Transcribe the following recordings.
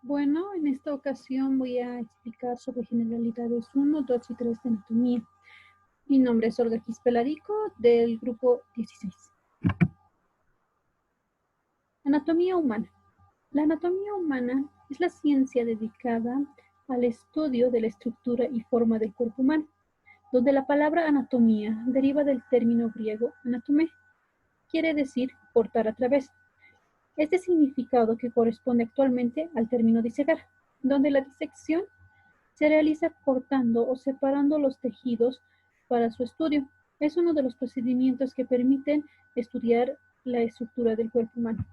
Bueno, en esta ocasión voy a explicar sobre generalidades 1, 2 y 3 de anatomía. Mi nombre es Olga Gispelarico, del grupo 16. Anatomía humana. La anatomía humana es la ciencia dedicada al estudio de la estructura y forma del cuerpo humano, donde la palabra anatomía deriva del término griego anatomé, quiere decir cortar a través. Este significado que corresponde actualmente al término disecar, donde la disección se realiza cortando o separando los tejidos para su estudio. Es uno de los procedimientos que permiten estudiar la estructura del cuerpo humano.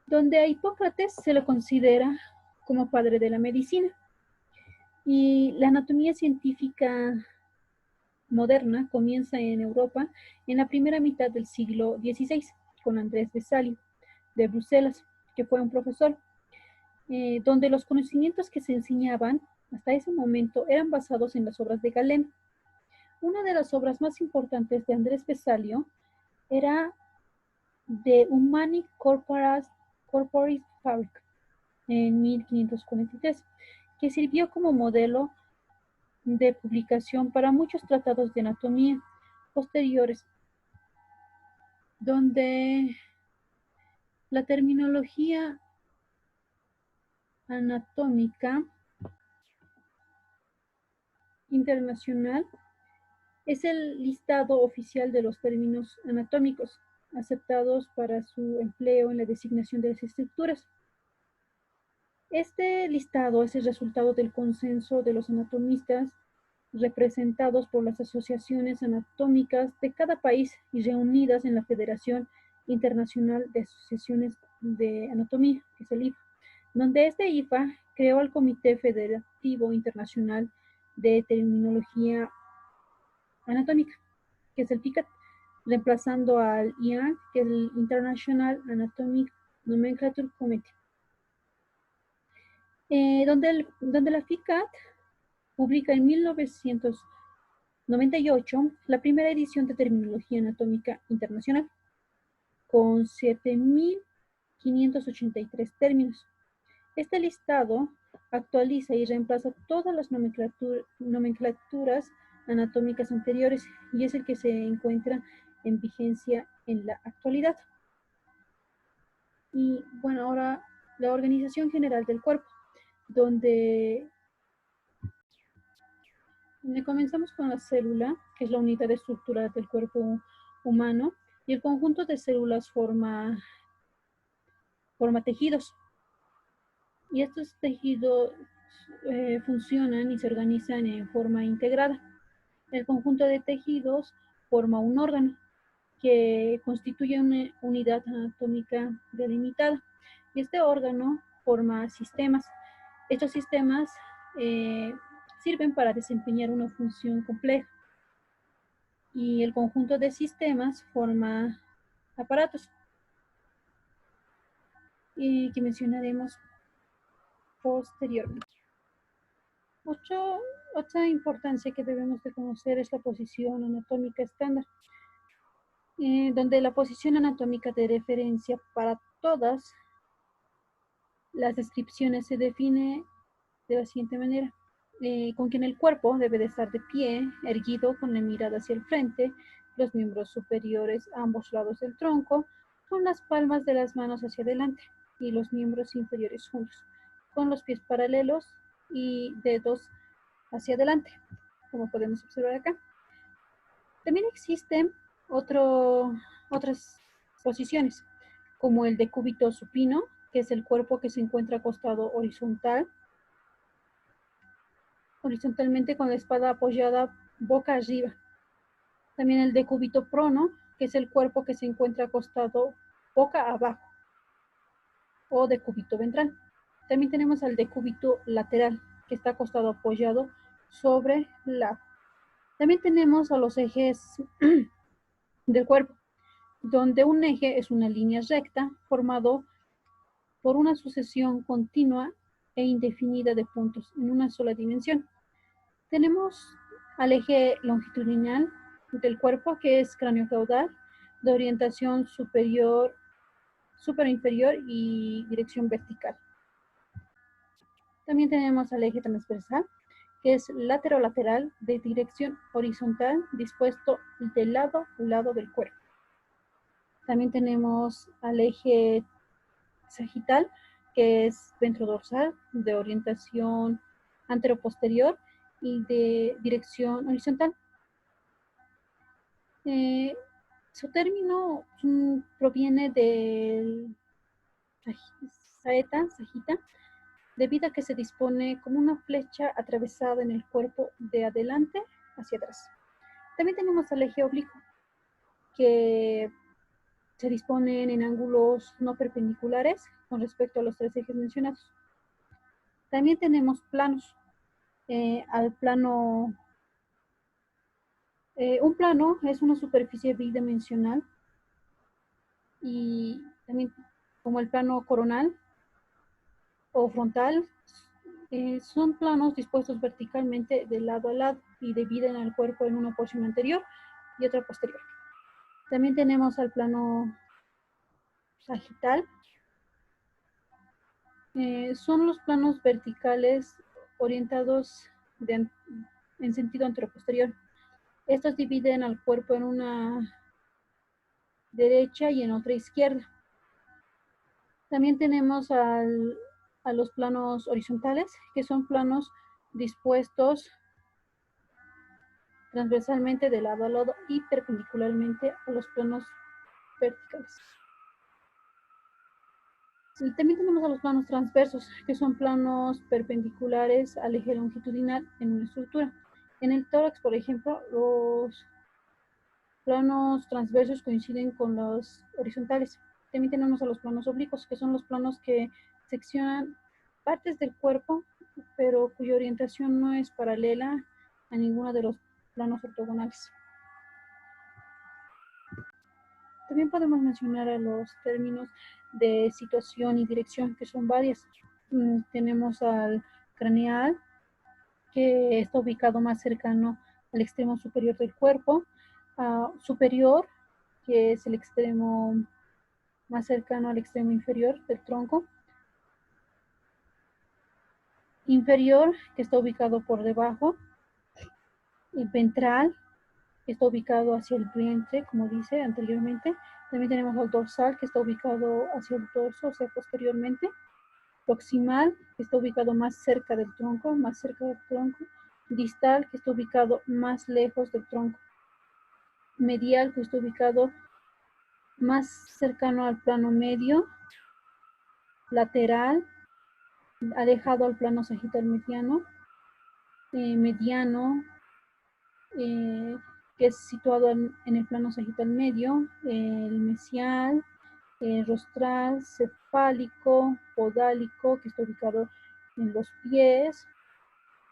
Donde a Hipócrates se lo considera como padre de la medicina. Y la anatomía científica moderna comienza en Europa en la primera mitad del siglo XVI con Andrés Vesalio de Bruselas, que fue un profesor, donde los conocimientos que se enseñaban hasta ese momento eran basados en las obras de Galeno. Una de las obras más importantes de Andrés Vesalio era The Humani Corporis Fabric en 1543, que sirvió como modelo de publicación para muchos tratados de anatomía posteriores, donde la terminología anatómica internacional es el listado oficial de los términos anatómicos aceptados para su empleo en la designación de las estructuras. Este listado es el resultado del consenso de los anatomistas representados por las asociaciones anatómicas de cada país y reunidas en la Federación Internacional de Asociaciones de Anatomía, que es el IFA, donde este IFA creó el Comité Federativo Internacional de Terminología Anatómica, que es el PICAT, reemplazando al IAN, que es el International Anatomic Nomenclature Committee. Donde la FICAT publica en 1998 la primera edición de Terminología Anatómica Internacional, con 7.583 términos. Este listado actualiza y reemplaza todas las nomenclaturas anatómicas anteriores y es el que se encuentra en vigencia en la actualidad. Y bueno, ahora la Organización General del Cuerpo, donde comenzamos con la célula, que es la unidad estructural del cuerpo humano, y el conjunto de células forma tejidos. Y estos tejidos funcionan y se organizan en forma integrada. El conjunto de tejidos forma un órgano que constituye una unidad anatómica delimitada. Y este órgano forma sistemas. Estos sistemas sirven para desempeñar una función compleja. Y el conjunto de sistemas forma aparatos. Y que mencionaremos posteriormente. Otra importancia que debemos de conocer es la posición anatómica estándar, donde la posición anatómica de referencia para todas las descripciones se define de la siguiente manera, con que en el cuerpo debe de estar de pie, erguido, con la mirada hacia el frente, los miembros superiores a ambos lados del tronco, con las palmas de las manos hacia adelante y los miembros inferiores juntos, con los pies paralelos y dedos hacia adelante, como podemos observar acá. También existen otras posiciones, como el decúbito supino, que es el cuerpo que se encuentra acostado horizontalmente con la espalda apoyada boca arriba. También el decúbito prono, que es el cuerpo que se encuentra acostado boca abajo, o decúbito ventral. También tenemos al decúbito lateral, que está acostado apoyado sobre la. También tenemos a los ejes del cuerpo, donde un eje es una línea recta formado por una sucesión continua e indefinida de puntos en una sola dimensión. Tenemos al eje longitudinal del cuerpo, que es cráneo-caudal, de orientación superinferior y dirección vertical. También tenemos al eje transversal, que es lateral de dirección horizontal, dispuesto de lado a lado del cuerpo. También tenemos al eje sagital, que es ventrodorsal, de orientación anteroposterior y de dirección horizontal. Su término proviene del saeta, sagita, debido a que se dispone como una flecha atravesada en el cuerpo de adelante hacia atrás. También tenemos al eje oblicuo, que se disponen en ángulos no perpendiculares con respecto a los tres ejes mencionados. También tenemos planos. Al plano, un plano es una superficie bidimensional y también como el plano coronal o frontal, son planos dispuestos verticalmente de lado a lado y dividen al cuerpo en una porción anterior y otra posterior. También tenemos al plano sagital. Son los planos verticales orientados en sentido anteroposterior. Estos dividen al cuerpo en una derecha y en otra izquierda. También tenemos a los planos horizontales, que son planos dispuestos transversalmente de lado a lado y perpendicularmente a los planos verticales. Y también tenemos a los planos transversos, que son planos perpendiculares al eje longitudinal en una estructura. En el tórax, por ejemplo, los planos transversos coinciden con los horizontales. También tenemos a los planos oblicuos, que son los planos que seccionan partes del cuerpo, pero cuya orientación no es paralela a ninguno de los planos ortogonales. También podemos mencionar a los términos de situación y dirección, que son varias. Tenemos al craneal, que está ubicado más cercano al extremo superior del cuerpo, superior, que es el extremo más cercano al extremo inferior del tronco, inferior, que está ubicado por debajo, y ventral, que está ubicado hacia el vientre, como dice anteriormente. También tenemos al dorsal, que está ubicado hacia el dorso, o sea, posteriormente. Proximal, que está ubicado más cerca del tronco, distal, que está ubicado más lejos del tronco, medial, que está ubicado más cercano al plano medio, lateral, alejado al plano sagital mediano, mediano, que es situado en el plano sagital medio, el mesial, rostral, cefálico, podálico, que está ubicado en los pies,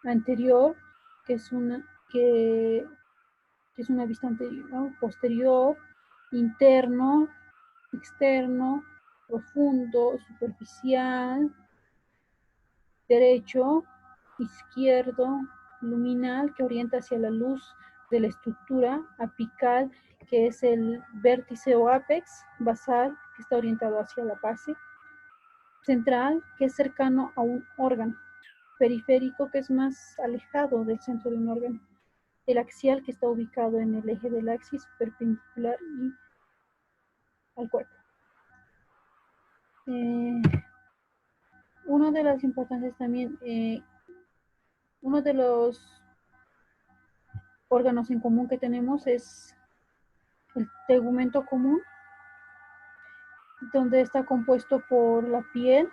anterior, que es una vista anterior, ¿no? Posterior, interno, externo, profundo, superficial, derecho, izquierdo, luminal, que orienta hacia la luz de la estructura, apical, que es el vértice o apex, basal, que está orientado hacia la base, central, que es cercano a un órgano, periférico, que es más alejado del centro de un órgano, el axial, que está ubicado en el eje del axis perpendicular y al cuerpo. Uno de las importancias también, uno de los órganos en común que tenemos es el tegumento común, donde está compuesto por la piel,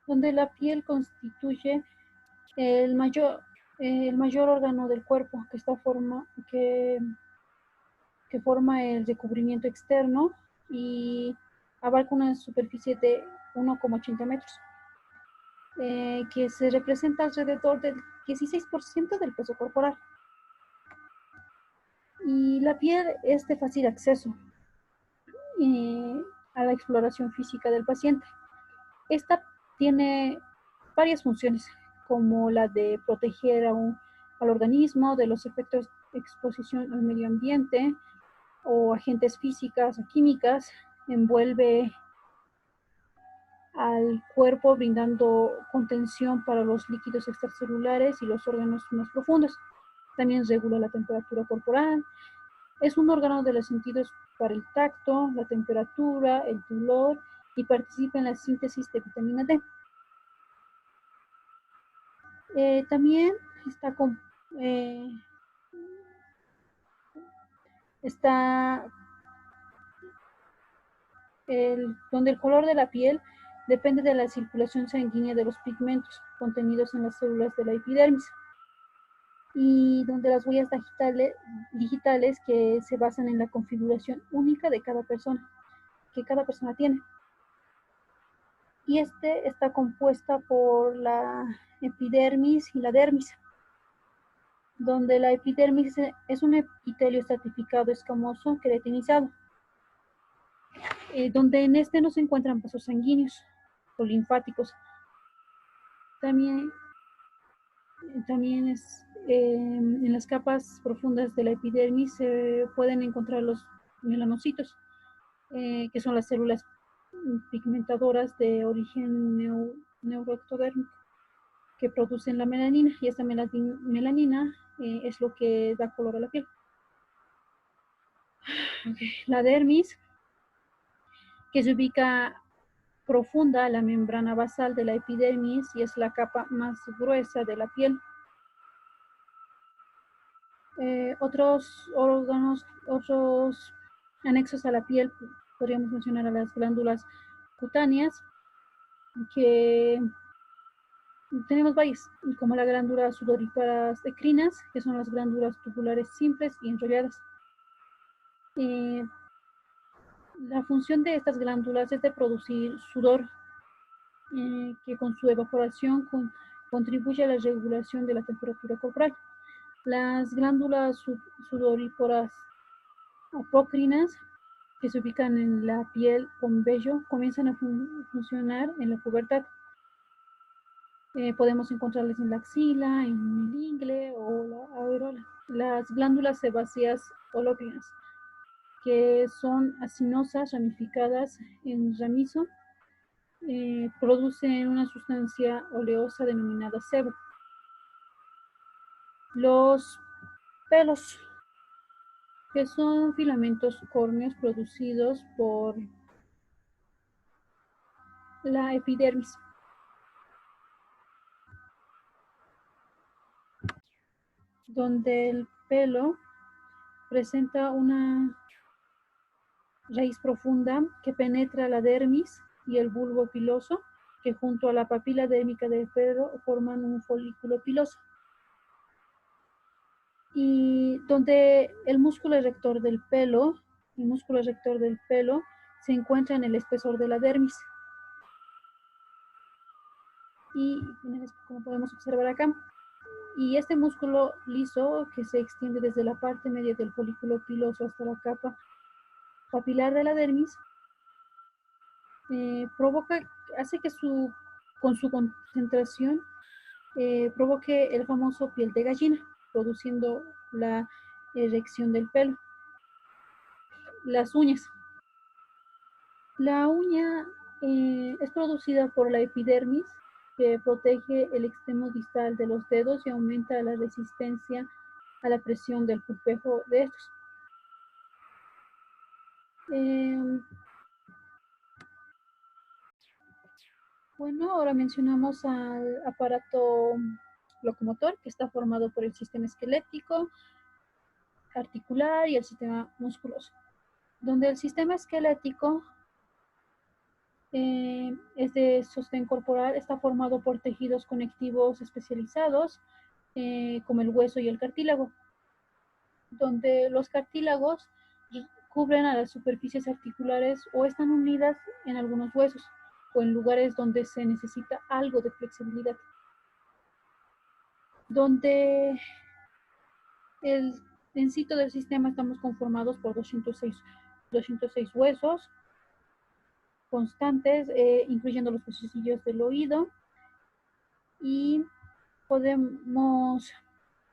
donde la piel constituye el mayor órgano del cuerpo, que forma el recubrimiento externo y abarca una superficie de 1,80 metros, que se representa alrededor del 16% del peso corporal. Y la piel es de fácil acceso a la exploración física del paciente. Esta tiene varias funciones, como la de proteger al organismo de los efectos de exposición al medio ambiente o agentes físicas o químicas, envuelve al cuerpo, brindando contención para los líquidos extracelulares y los órganos más profundos. También regula la temperatura corporal. Es un órgano de los sentidos para el tacto, la temperatura, el dolor y participa en la síntesis de vitamina D. También está donde el color de la piel depende de la circulación sanguínea de los pigmentos contenidos en las células de la epidermis, y donde las huellas digitales que se basan en la configuración única de cada persona, que cada persona tiene. Y está compuesta por la epidermis y la dermis, donde la epidermis es un epitelio estratificado escamoso queratinizado, donde en este no se encuentran vasos sanguíneos o linfáticos. También en las capas profundas de la epidermis se pueden encontrar los melanocitos, que son las células pigmentadoras de origen neuroectodérmico, que producen la melanina, y esta melanina es lo que da color a la piel. La dermis, que se ubica profunda a la membrana basal de la epidermis y es la capa más gruesa de la piel. Otros órganos, otros anexos a la piel, podríamos mencionar a las glándulas cutáneas, que tenemos varias, como la glándula sudoríparas ecrinas, que son las glándulas tubulares simples y enrolladas. La función de estas glándulas es de producir sudor, que con su evaporación contribuye a la regulación de la temperatura corporal. Las glándulas sudoríparas apócrinas, que se ubican en la piel con vello, comienzan a funcionar en la pubertad. Podemos encontrarlas en la axila, en el ingle o la areola. Las glándulas sebáceas holócrinas, que son acinosas, ramificadas en ramizo, producen una sustancia oleosa denominada sebo. Los pelos, que son filamentos córneos producidos por la epidermis. Donde el pelo presenta una raíz profunda que penetra la dermis y el bulbo piloso, que junto a la papila dérmica del pelo forman un folículo piloso. Y donde el músculo erector del pelo se encuentra en el espesor de la dermis. Y como podemos observar acá, y este músculo liso, que se extiende desde la parte media del folículo piloso hasta la capa papilar de la dermis, hace que con su concentración provoque el famoso piel de gallina, produciendo la erección del pelo. Las uñas. La uña es producida por la epidermis, que protege el extremo distal de los dedos y aumenta la resistencia a la presión del pulpejo de estos. Bueno, ahora mencionamos al aparato locomotor, que está formado por el sistema esquelético, articular y el sistema musculoso. Donde el sistema esquelético es de sostén corporal, está formado por tejidos conectivos especializados, como el hueso y el cartílago, donde los cartílagos cubren a las superficies articulares o están unidas en algunos huesos o en lugares donde se necesita algo de flexibilidad. Donde el densito del sistema estamos conformados por 206 huesos constantes, incluyendo los huesillos del oído, y podemos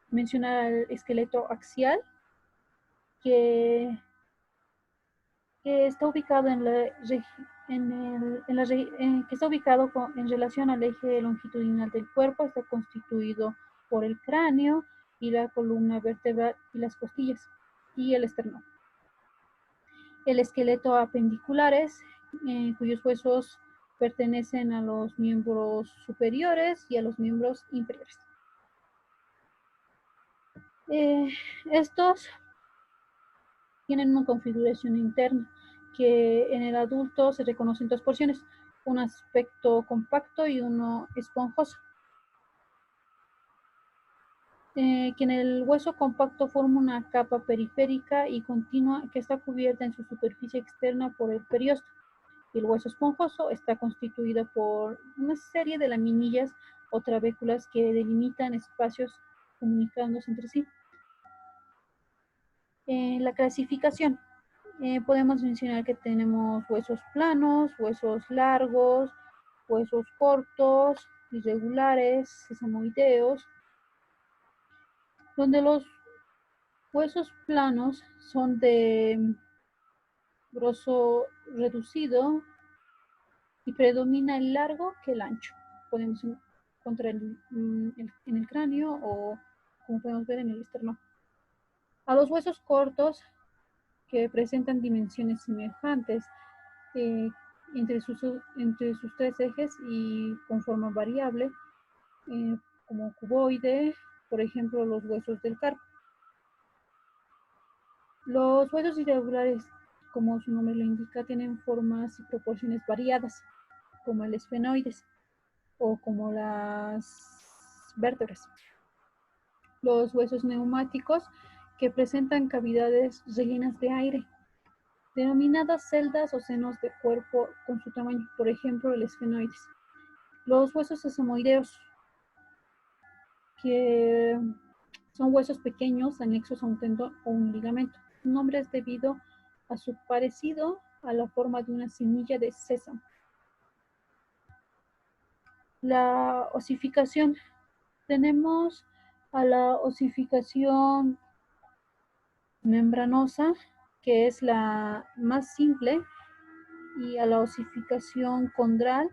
mencionar al esqueleto axial, que está ubicado en la que está ubicado en relación al eje longitudinal del cuerpo. Está constituido por el cráneo y la columna vertebral y las costillas y el esternón. El esqueleto apendiculares, cuyos huesos pertenecen a los miembros superiores y a los miembros inferiores. Estos tienen una configuración interna que en el adulto se reconocen dos porciones, un aspecto compacto y uno esponjoso. Que en el hueso compacto forma una capa periférica y continua que está cubierta en su superficie externa por el periósteo. Y el hueso esponjoso está constituido por una serie de laminillas o trabéculas que delimitan espacios comunicándose entre sí. La clasificación. Podemos mencionar que tenemos huesos planos, huesos largos, huesos cortos, irregulares, sesamoideos, donde los huesos planos son de grosor reducido y predomina el largo que el ancho. Podemos encontrar en el cráneo o, como podemos ver, en el esternón. A los huesos cortos, que presentan dimensiones semejantes eh, entre sus tres ejes y con forma variable, como cuboide, por ejemplo, los huesos del carpo. Los huesos irregulares, como su nombre lo indica, tienen formas y proporciones variadas, como el esfenoides o como las vértebras. Los huesos neumáticos, que presentan cavidades rellenas de aire, denominadas celdas o senos de cuerpo con su tamaño, por ejemplo, el esfenoides. Los huesos sesamoideos, que son huesos pequeños anexos a un tendón o un ligamento. Su nombre es debido a su parecido a la forma de una semilla de sésamo. La osificación. Tenemos a la osificación membranosa, que es la más simple, y a la osificación condral,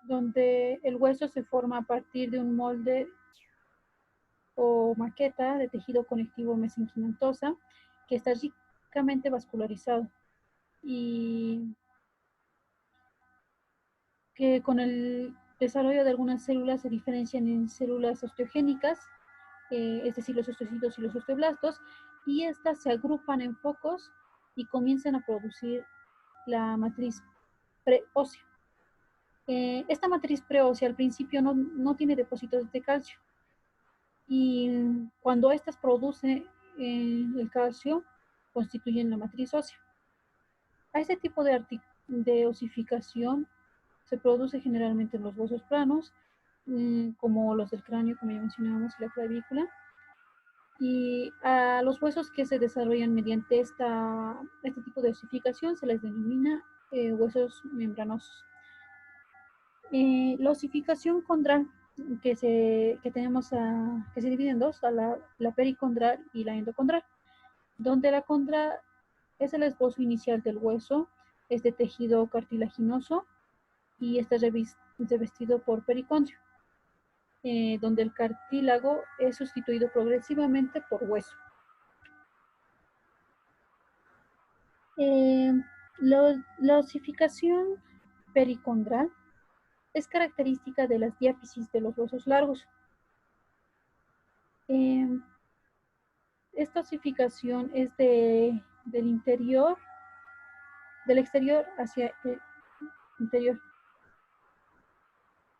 donde el hueso se forma a partir de un molde o maqueta de tejido conectivo mesenquimatosa que está ricamente vascularizado y que con el desarrollo de algunas células se diferencian en células osteogénicas, es decir, los osteocitos y los osteoblastos, y estas se agrupan en focos y comienzan a producir la matriz preósea. Esta matriz preósea al principio no tiene depósitos de calcio, y cuando estas producen el calcio, constituyen la matriz ósea. A este tipo de osificación se produce generalmente en los huesos planos, como los del cráneo, como ya mencionábamos, y la clavícula, y a los huesos que se desarrollan mediante este tipo de osificación se les denomina huesos membranosos. La osificación condral, que se divide en dos, la pericondral y la endocondral, donde la condral es el esbozo inicial del hueso, es de tejido cartilaginoso y está revestido por pericondrio, donde el cartílago es sustituido progresivamente por hueso. La osificación pericondral es característica de las diáfisis de los huesos largos. Esta osificación es del exterior hacia el interior.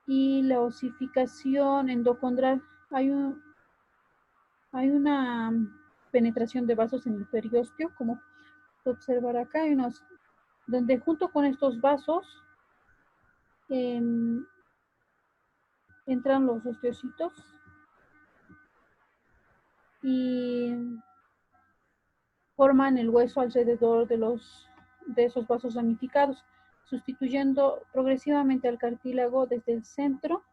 Y la osificación endocondral, hay una penetración de vasos en el periósteo, como puede observar acá, hay unos, donde junto con estos vasos entran los osteocitos y forman el hueso alrededor de esos vasos ramificados, sustituyendo progresivamente al cartílago desde el centro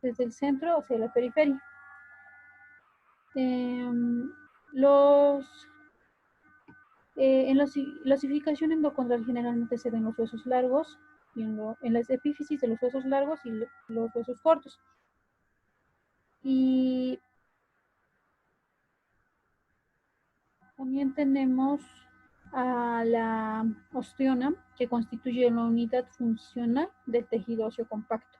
hacia la periferia. Los En la osificación endocondral generalmente se da en los huesos largos y en las epífisis de los huesos largos y los huesos cortos. Y también tenemos a la osteona, que constituye la unidad funcional del tejido óseo compacto,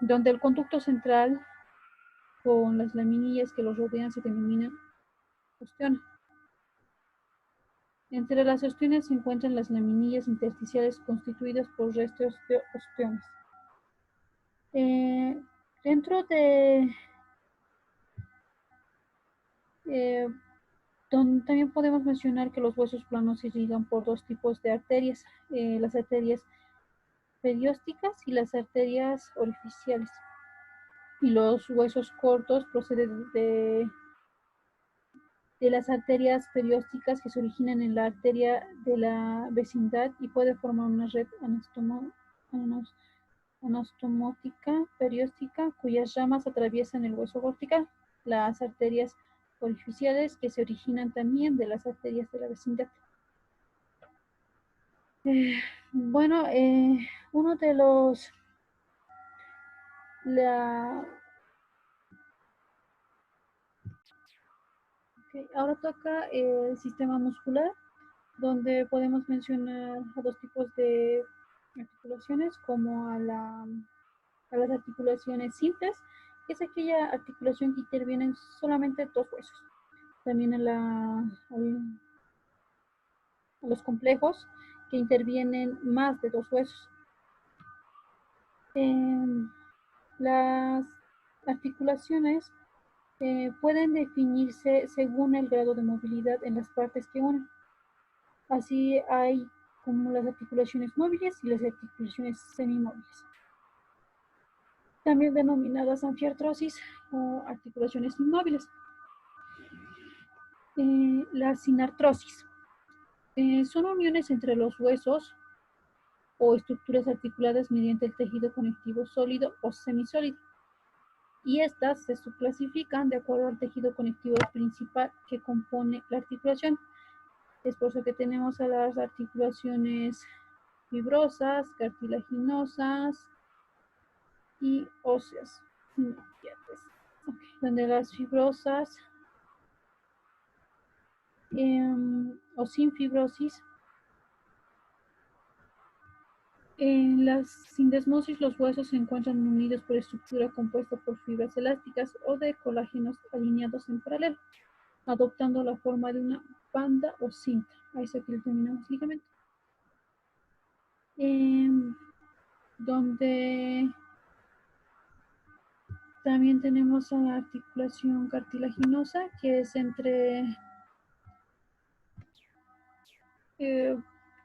donde el conducto central con las laminillas que los rodean se denomina osteona. Entre las osteonas se encuentran las laminillas intersticiales constituidas por restos de osteomas. Dentro de también podemos mencionar que los huesos planos se irrigan por dos tipos de arterias, las arterias periósticas y las arterias orificiales. Y los huesos cortos proceden de las arterias periósticas que se originan en la arteria de la vecindad y puede formar una red anastomótica perióstica cuyas ramas atraviesan el hueso vertical. Las arterias orificiales que se originan también de las arterias de la vecindad. Bueno, uno de los ahora toca el sistema muscular, donde podemos mencionar a dos tipos de articulaciones, como a las articulaciones simples, que es aquella articulación que interviene en solamente dos huesos. También a los complejos, que intervienen más de dos huesos. Las articulaciones pueden definirse según el grado de movilidad en las partes que unen. Así hay como las articulaciones móviles y las articulaciones semimóviles, también denominadas anfiartrosis o articulaciones inmóviles. La sinartrosis son uniones entre los huesos o estructuras articuladas mediante el tejido conectivo sólido o semisólido, y estas se subclasifican de acuerdo al tejido conectivo principal que compone la articulación. Es por eso que tenemos a las articulaciones fibrosas, cartilaginosas y óseas, donde las fibrosas o sin fibrosis. En la sindesmosis, los huesos se encuentran unidos por estructura compuesta por fibras elásticas o de colágenos alineados en paralelo, adoptando la forma de una banda o cinta. A eso que le denominamos ligamento. Donde también tenemos a la articulación cartilaginosa, que es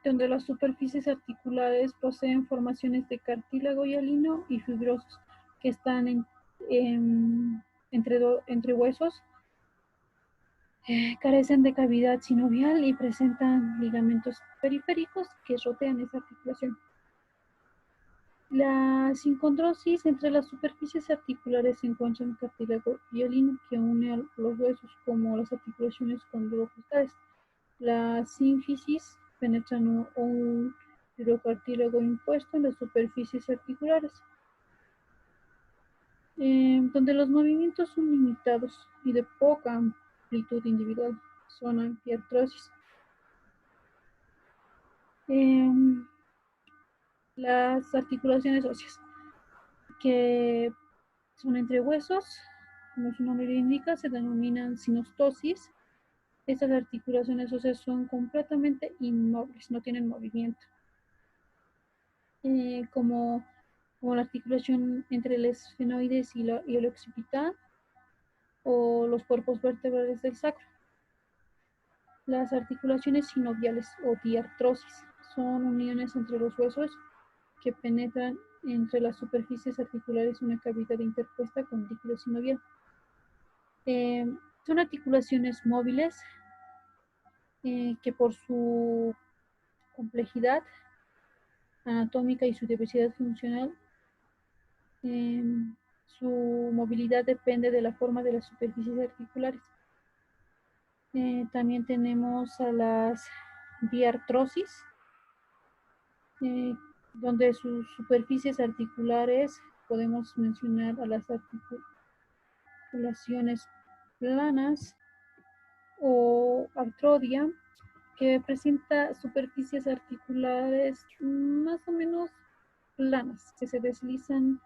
donde las superficies articulares poseen formaciones de cartílago hialino y fibrosos que están entre huesos, carecen de cavidad sinovial y presentan ligamentos periféricos que rodean esa articulación. La sincondrosis: entre las superficies articulares se encuentra un cartílago hialino que une a los huesos, como las articulaciones condrocostales. La sínfisis: penetran un fibrocartílago impuesto en las superficies articulares, donde los movimientos son limitados y de poca amplitud individual. Son anfiartrosis. Las articulaciones óseas, que son entre huesos, como su nombre lo indica, se denominan sinostosis. Estas articulaciones óseas son completamente inmóviles, no tienen movimiento. Como la articulación entre el esfenoides y el occipital, o los cuerpos vertebrales del sacro. Las articulaciones sinoviales o diartrosis son uniones entre los huesos que penetran entre las superficies articulares una cavidad interpuesta con líquido sinovial. Son articulaciones móviles que por su complejidad anatómica y su diversidad funcional, su movilidad depende de la forma de las superficies articulares. También tenemos a las diartrosis, donde sus superficies articulares podemos mencionar a las articulaciones planas o artrodia, que presenta superficies articulares más o menos planas, que se deslizan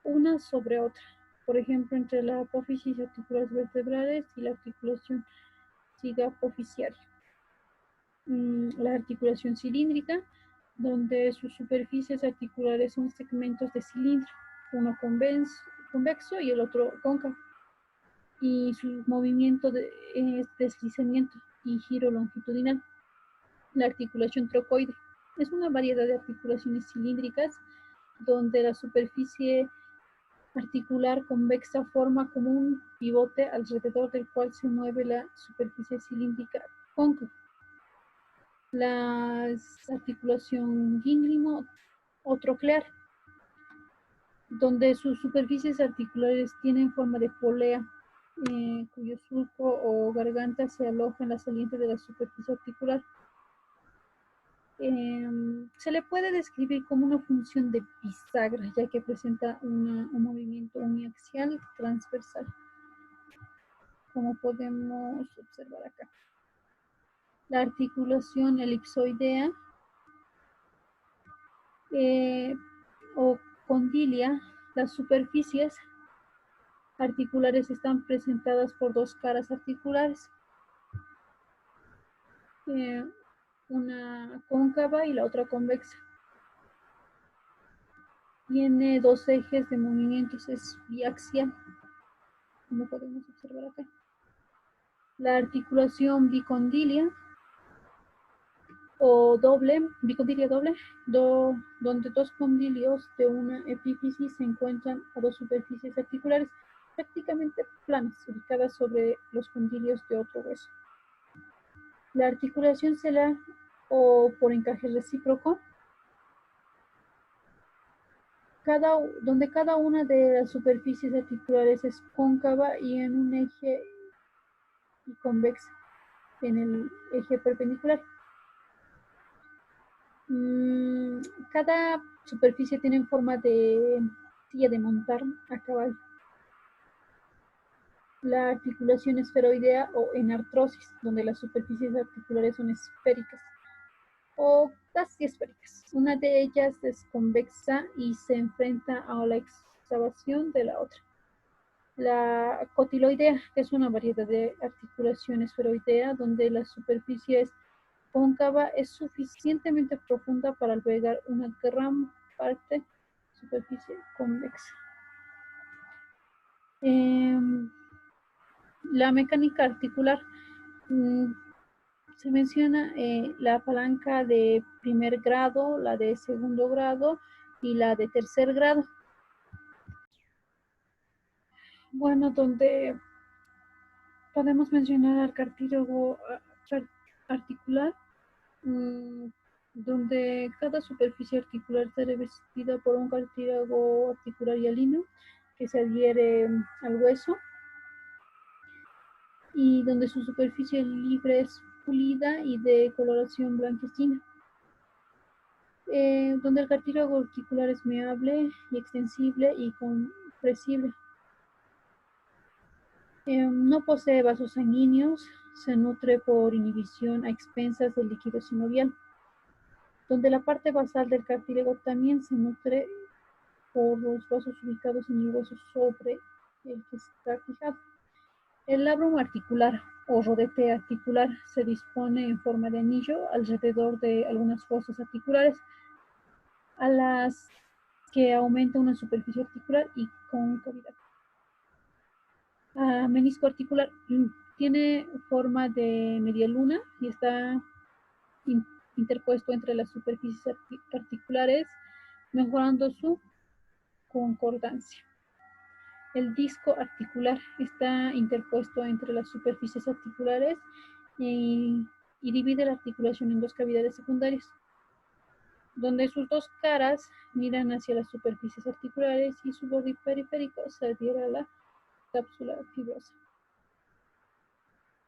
una sobre otra. Por ejemplo, entre la apófisis articulares vertebrales y la articulación sigapofisiaria. La articulación cilíndrica, donde sus superficies articulares son segmentos de cilindro, uno convexo y el otro cóncavo, y su movimiento es deslizamiento y giro longitudinal. La articulación trocoide es una variedad de articulaciones cilíndricas donde la superficie articular convexa forma como un pivote alrededor del cual se mueve la superficie cilíndrica cóncava. La articulación gínglimo o troclear, donde sus superficies articulares tienen forma de polea, cuyo surco o garganta se aloja en la saliente de la superficie articular. Se le puede describir como una función de bisagra, ya que presenta un movimiento uniaxial transversal, como podemos observar acá. La articulación elipsoidea o condilia, las superficies articulares están presentadas por dos caras articulares, una cóncava y la otra convexa. Tiene dos ejes de movimientos, es biaxial, como podemos observar acá. La articulación bicondilia o doble, bicondilia doble, donde dos condilios de una epífisis se encuentran a dos superficies articulares prácticamente planas, ubicadas sobre los condilios de otro hueso. La articulación celular o por encaje recíproco, donde cada una de las superficies articulares es cóncava y en un eje y convexa en el eje perpendicular. Cada superficie tiene forma de silla de montar a caballo. La articulación esferoidea o enartrosis, donde las superficies articulares son esféricas o casi esféricas. Una de ellas es convexa y se enfrenta a la excavación de la otra. La cotiloidea, que es una variedad de articulación esferoidea, donde la superficie es cóncava, es suficientemente profunda para albergar una gran parte de superficie convexa. La mecánica articular, se menciona la palanca de primer grado, la de segundo grado y la de tercer grado. Bueno, donde podemos mencionar al cartílago articular, donde cada superficie articular está revestida por un cartílago articular hialino que se adhiere al hueso, y donde su superficie libre es pulida y de coloración blanquecina. Donde el cartílago articular es meable y extensible y compresible. No posee vasos sanguíneos, se nutre por inhibición a expensas del líquido sinovial, donde la parte basal del cartílago también se nutre por los vasos ubicados en el hueso sobre el que está fijado. El labrum articular o rodete articular se dispone en forma de anillo alrededor de algunas fosas articulares, a las que aumenta una superficie articular y concavidad. Menisco articular tiene forma de media luna y está interpuesto entre las superficies articulares, mejorando su concordancia. El disco articular está interpuesto entre las superficies articulares y divide la articulación en dos cavidades secundarias, donde sus dos caras miran hacia las superficies articulares y su borde periférico se adhiere a la cápsula fibrosa.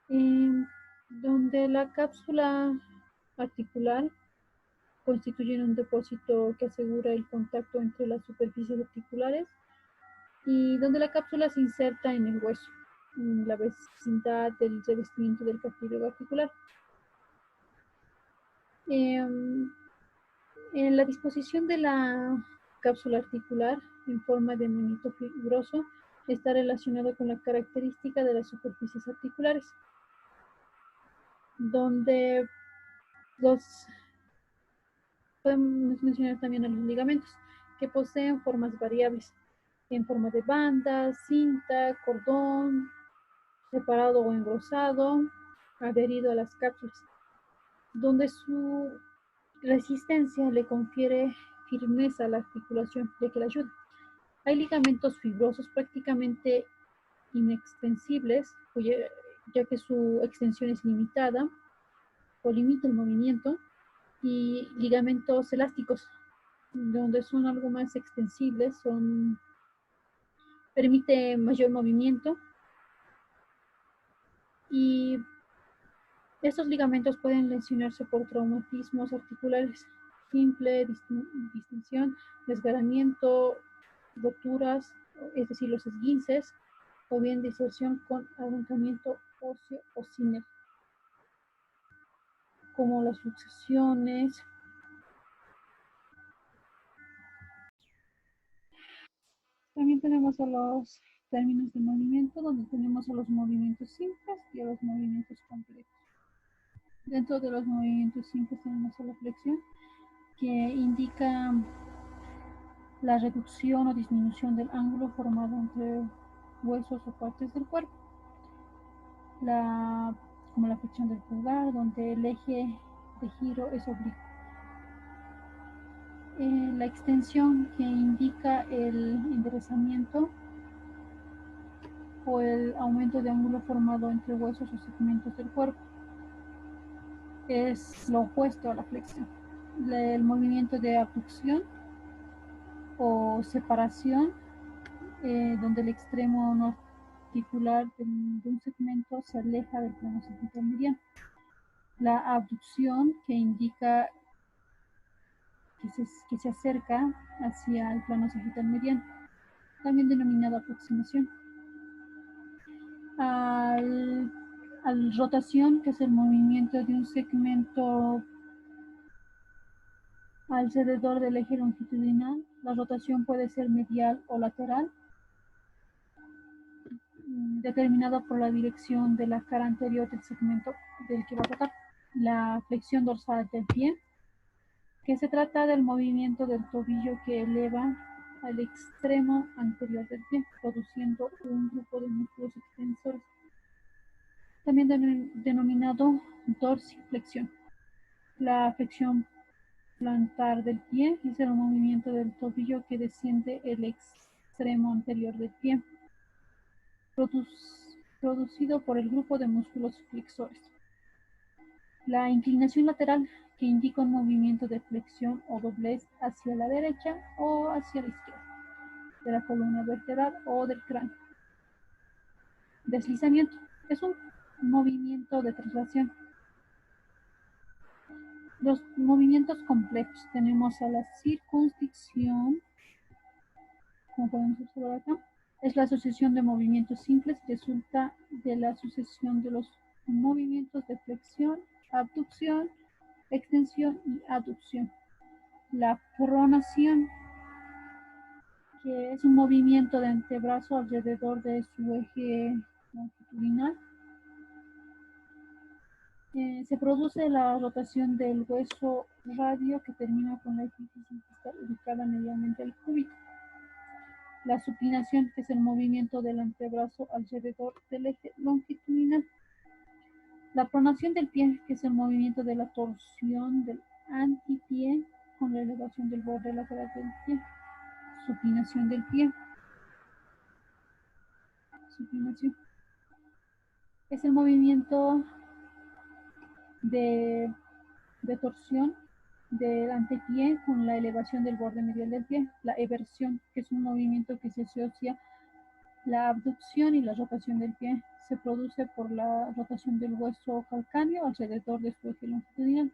donde la cápsula articular constituye un depósito que asegura el contacto entre las superficies articulares y donde la cápsula se inserta en el hueso, en la vecindad del revestimiento del cartílago articular. En la disposición de la cápsula articular en forma de monito fibroso está relacionado con la característica de las superficies articulares, donde podemos mencionar también a los ligamentos, que poseen formas variables, en forma de banda, cinta, cordón, separado o engrosado, adherido a las cápsulas, donde su resistencia le confiere firmeza a la articulación, ya que la ayuda. Hay ligamentos fibrosos prácticamente inextensibles, ya que su extensión es limitada o limita el movimiento, y ligamentos elásticos, donde son algo más extensibles, permite mayor movimiento, y estos ligamentos pueden lesionarse por traumatismos articulares, simple, distensión, desgarramiento, roturas, es decir, los esguinces, o bien distorsión con agotamiento óseo o cine, como las luxaciones. También tenemos a los términos de movimiento, donde tenemos a los movimientos simples y a los movimientos complejos. Dentro de los movimientos simples tenemos a la flexión, que indica la reducción o disminución del ángulo formado entre huesos o partes del cuerpo. Como la flexión del pulgar, donde el eje de giro es oblicuo. La extensión, que indica el enderezamiento o el aumento de ángulo formado entre huesos o segmentos del cuerpo, es lo opuesto a la flexión. El movimiento de abducción o separación, donde el extremo no articular de un segmento se aleja del plano sagital mediano. La abducción, que indica que se acerca hacia el plano sagital mediano, también denominada aproximación. Al rotación, que es el movimiento de un segmento alrededor del eje longitudinal. La rotación puede ser medial o lateral, determinada por la dirección de la cara anterior del segmento del que va a rotar. La flexión dorsal del pie, que se trata del movimiento del tobillo que eleva al extremo anterior del pie, produciendo un grupo de músculos extensores, también denominado dorsiflexión. La flexión plantar del pie es el movimiento del tobillo que desciende el extremo anterior del pie, producido por el grupo de músculos flexores. La inclinación lateral, que indica un movimiento de flexión o doblez hacia la derecha o hacia la izquierda de la columna vertebral o del cráneo. Deslizamiento es un movimiento de traslación. Los movimientos complejos, tenemos a la circuncisión, como podemos observar acá, es la asociación de movimientos simples, resulta de la sucesión de los movimientos de flexión, abducción, extensión y aducción. La pronación, que es un movimiento de antebrazo alrededor de su eje longitudinal. Se produce la rotación del hueso radio, que termina con la epífisis que está ubicada medialmente al cúbito. La supinación, que es el movimiento del antebrazo alrededor del eje longitudinal. La pronación del pie, que es el movimiento de la torsión del antipié con la elevación del borde lateral del pie. Supinación del pie. Supinación es el movimiento de torsión del antepié con la elevación del borde medial del pie. La eversión, que es un movimiento que se asocia La abducción y la rotación del pie se produce por la rotación del hueso calcáneo alrededor de su eje longitudinal.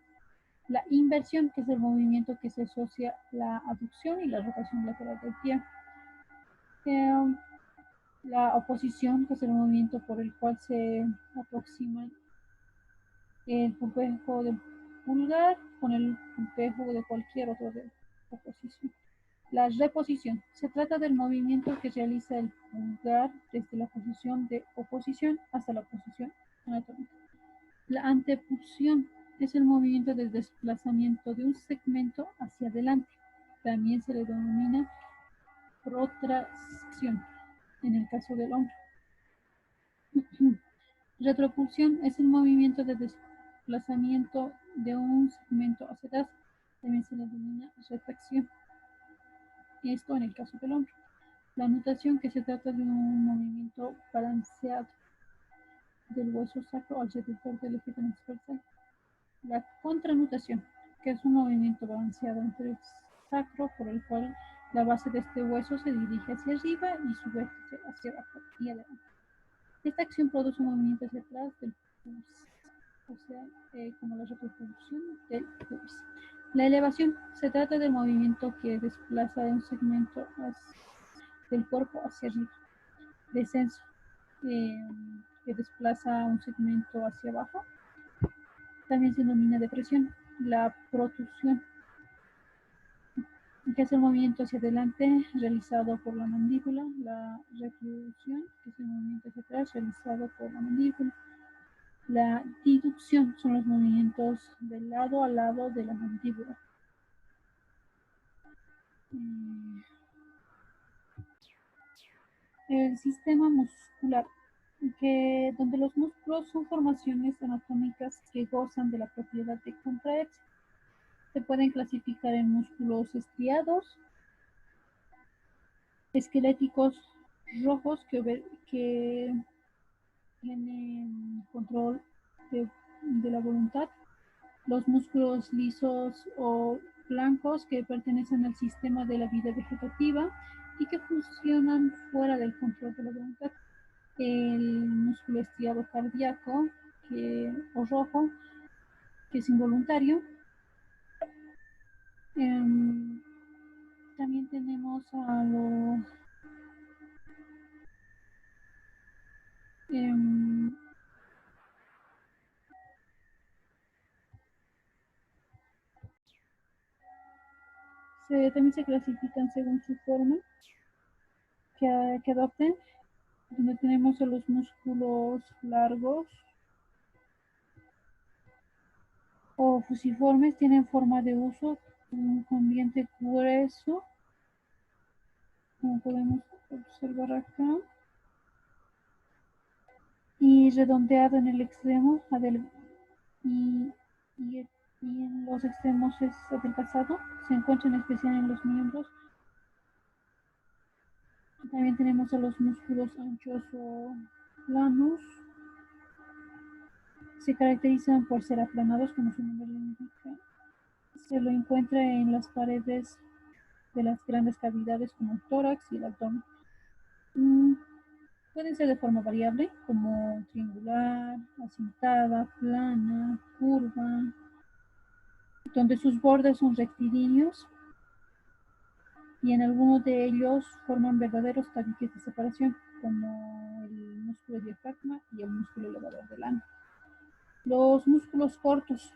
La inversión, que es el movimiento que se asocia a la aducción y la rotación lateral del pie. La oposición, que es el movimiento por el cual se aproximan el pulpejo del pulgar con el pulpejo de cualquier otro de oposición. La reposición. Se trata del movimiento que realiza el pulgar desde la posición de oposición hasta la posición anatómica. La antepulsión es el movimiento de desplazamiento de un segmento hacia adelante. También se le denomina protracción en el caso del hombro. Retropulsión es el movimiento de desplazamiento de un segmento hacia atrás. También se le denomina retracción. Esto en el caso del hombro. La nutación, que se trata de un movimiento balanceado del hueso sacro alrededor del eje transversal. La contranutación, que es un movimiento balanceado entre el sacro por el cual la base de este hueso se dirige hacia arriba y su vértice hacia abajo y adelante. Esta acción produce un movimiento hacia atrás del pubis, o sea, como la retropulsión del pubis. La elevación se trata del movimiento que desplaza un segmento del cuerpo hacia arriba. Descenso, que desplaza un segmento hacia abajo. También se denomina depresión. La protrusión, que es el movimiento hacia adelante realizado por la mandíbula. La reclusión, que es el movimiento hacia atrás realizado por la mandíbula. La diducción son los movimientos de lado a lado de la mandíbula. El sistema muscular, donde los músculos son formaciones anatómicas que gozan de la propiedad de contraerse. Se pueden clasificar en músculos estriados, esqueléticos rojos que tienen control de la voluntad, los músculos lisos o blancos que pertenecen al sistema de la vida vegetativa y que funcionan fuera del control de la voluntad. El músculo estriado cardíaco o rojo, que es involuntario. También tenemos a los también se clasifican según su forma que adopten, donde tenemos a los músculos largos o fusiformes, tienen forma de uso, con diente grueso, como podemos observar acá, y redondeado en el extremo, y en los extremos es adelgazado. Se encuentra en especial en los miembros. También tenemos a los músculos anchos o planos. Se caracterizan por ser aplanados, como su nombre lo indica. Se lo encuentra en las paredes de las grandes cavidades como el tórax y el abdomen. Pueden ser de forma variable, como triangular, acintada, plana, curva, donde sus bordes son rectilíneos y en algunos de ellos forman verdaderos tabiques de separación, como el músculo diafragma y el músculo elevador del ano. Los músculos cortos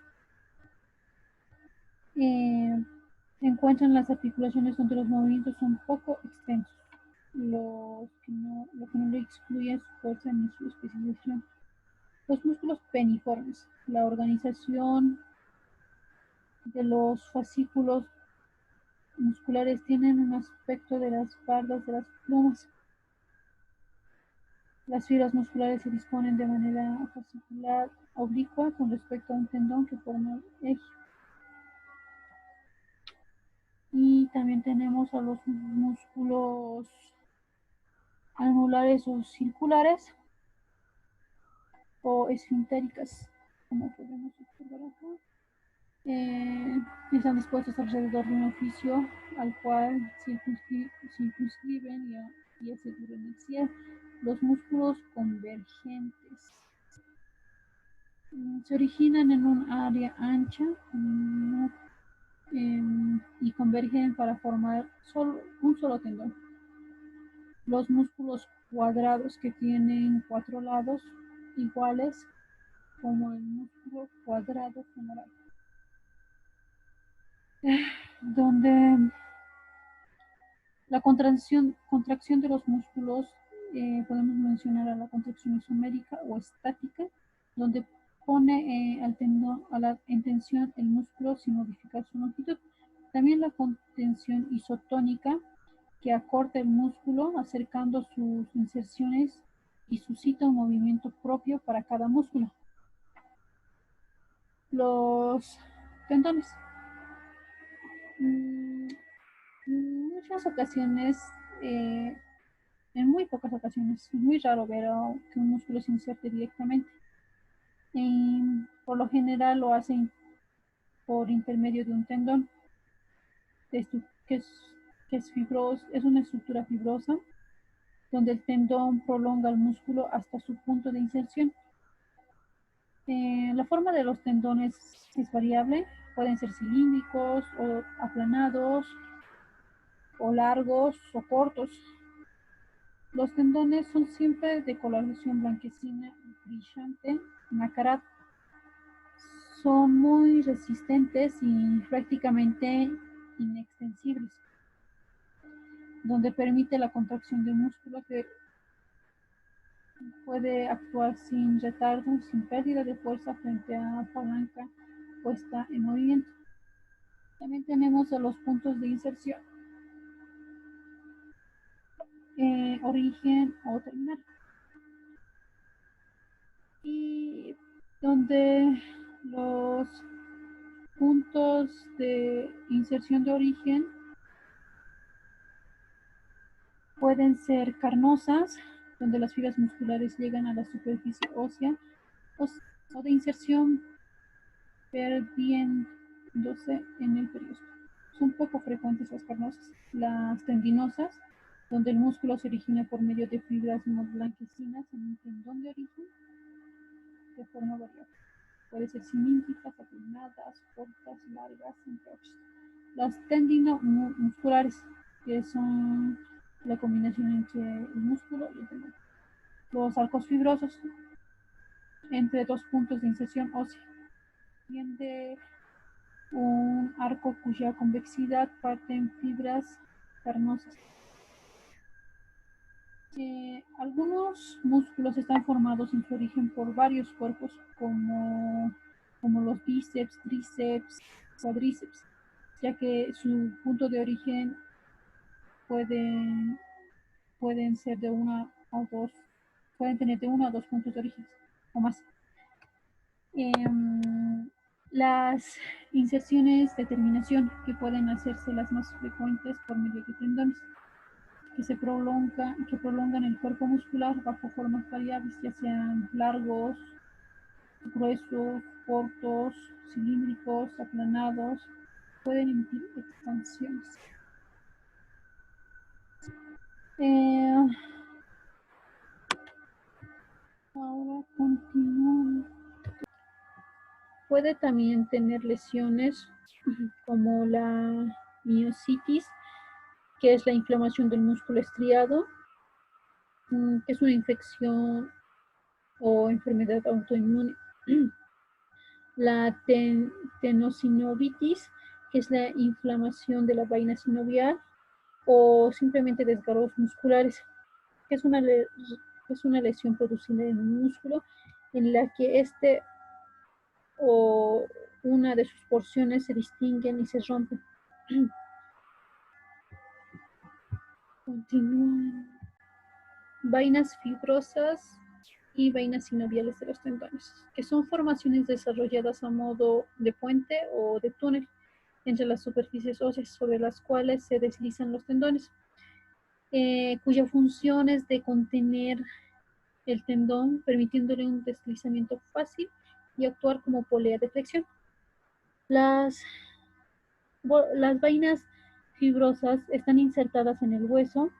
encuentran las articulaciones donde los movimientos son poco extensos, lo que no le excluye su fuerza ni su especialización. Los músculos peniformes, la organización de los fascículos musculares tienen un aspecto de las bardas de las plumas. Las fibras musculares se disponen de manera fascicular oblicua con respecto a un tendón que forma el eje. Y también tenemos a los músculos anulares o circulares o esfintéricas, como podemos observar acá. Están dispuestos alrededor de un orificio al cual circunscriben y hace duro en el cierre. Los músculos convergentes se originan en un área ancha y convergen para formar un solo tendón. Los músculos cuadrados que tienen 4 lados iguales, como el músculo cuadrado femoral, donde la contracción de los músculos, podemos mencionar a la contracción isomérica o estática, donde pone en tensión el músculo sin modificar su longitud. También la contención isotónica, que acorta el músculo acercando sus inserciones y suscita un movimiento propio para cada músculo. Los tendones. En muchas ocasiones, en muy pocas ocasiones, es muy raro ver que un músculo se inserte directamente. Por lo general lo hacen por intermedio de un tendón, que es una estructura fibrosa, donde el tendón prolonga el músculo hasta su punto de inserción. La forma de los tendones es variable, pueden ser cilíndricos o aplanados, o largos o cortos. Los tendones son siempre de coloración blanquecina brillante, nacarado. Son muy resistentes y prácticamente inextensibles, donde permite la contracción del músculo, que puede actuar sin retardo, sin pérdida de fuerza frente a palanca puesta en movimiento. También tenemos a los puntos de inserción, origen o terminal, y donde los puntos de inserción de origen pueden ser carnosas, donde las fibras musculares llegan a la superficie ósea, o de inserción perdiéndose en el periósteo. Son poco frecuentes las carnosas. Las tendinosas, donde el músculo se origina por medio de fibras blanquecinas en un tendón de origen de forma variable. Puede ser cilíndricas, aplanadas, cortas, largas, entre otros. Las tendinomusculares, que son la combinación entre el músculo y el tendón. Los arcos fibrosos, entre dos puntos de inserción ósea. Tiende un arco cuya convexidad parte en fibras carnosas. Algunos músculos están formados en su origen por varios cuerpos, como los bíceps, tríceps, cuádriceps, ya que su punto de origen pueden ser de una o dos, pueden tener de 1 a 2 puntos de origen o más. Las inserciones de terminación, que pueden hacerse las más frecuentes por medio de tendones, que prolongan el cuerpo muscular bajo formas variables, ya sean largos, gruesos, cortos, cilíndricos, aplanados, pueden emitir expansiones. Ahora continuamos. Puede también tener lesiones como la miositis, que es la inflamación del músculo estriado, que es una infección o enfermedad autoinmune. La tenosinovitis, que es la inflamación de la vaina sinovial, o simplemente desgarros musculares, que es una lesión producida en un músculo en la que o una de sus porciones se distinguen y se rompen. Continúan. Vainas fibrosas y vainas sinoviales de los tendones, que son formaciones desarrolladas a modo de puente o de túnel entre las superficies óseas sobre las cuales se deslizan los tendones, cuya función es de contener el tendón, permitiéndole un deslizamiento fácil y actuar como polea de flexión. Las vainas fibrosas están insertadas en el hueso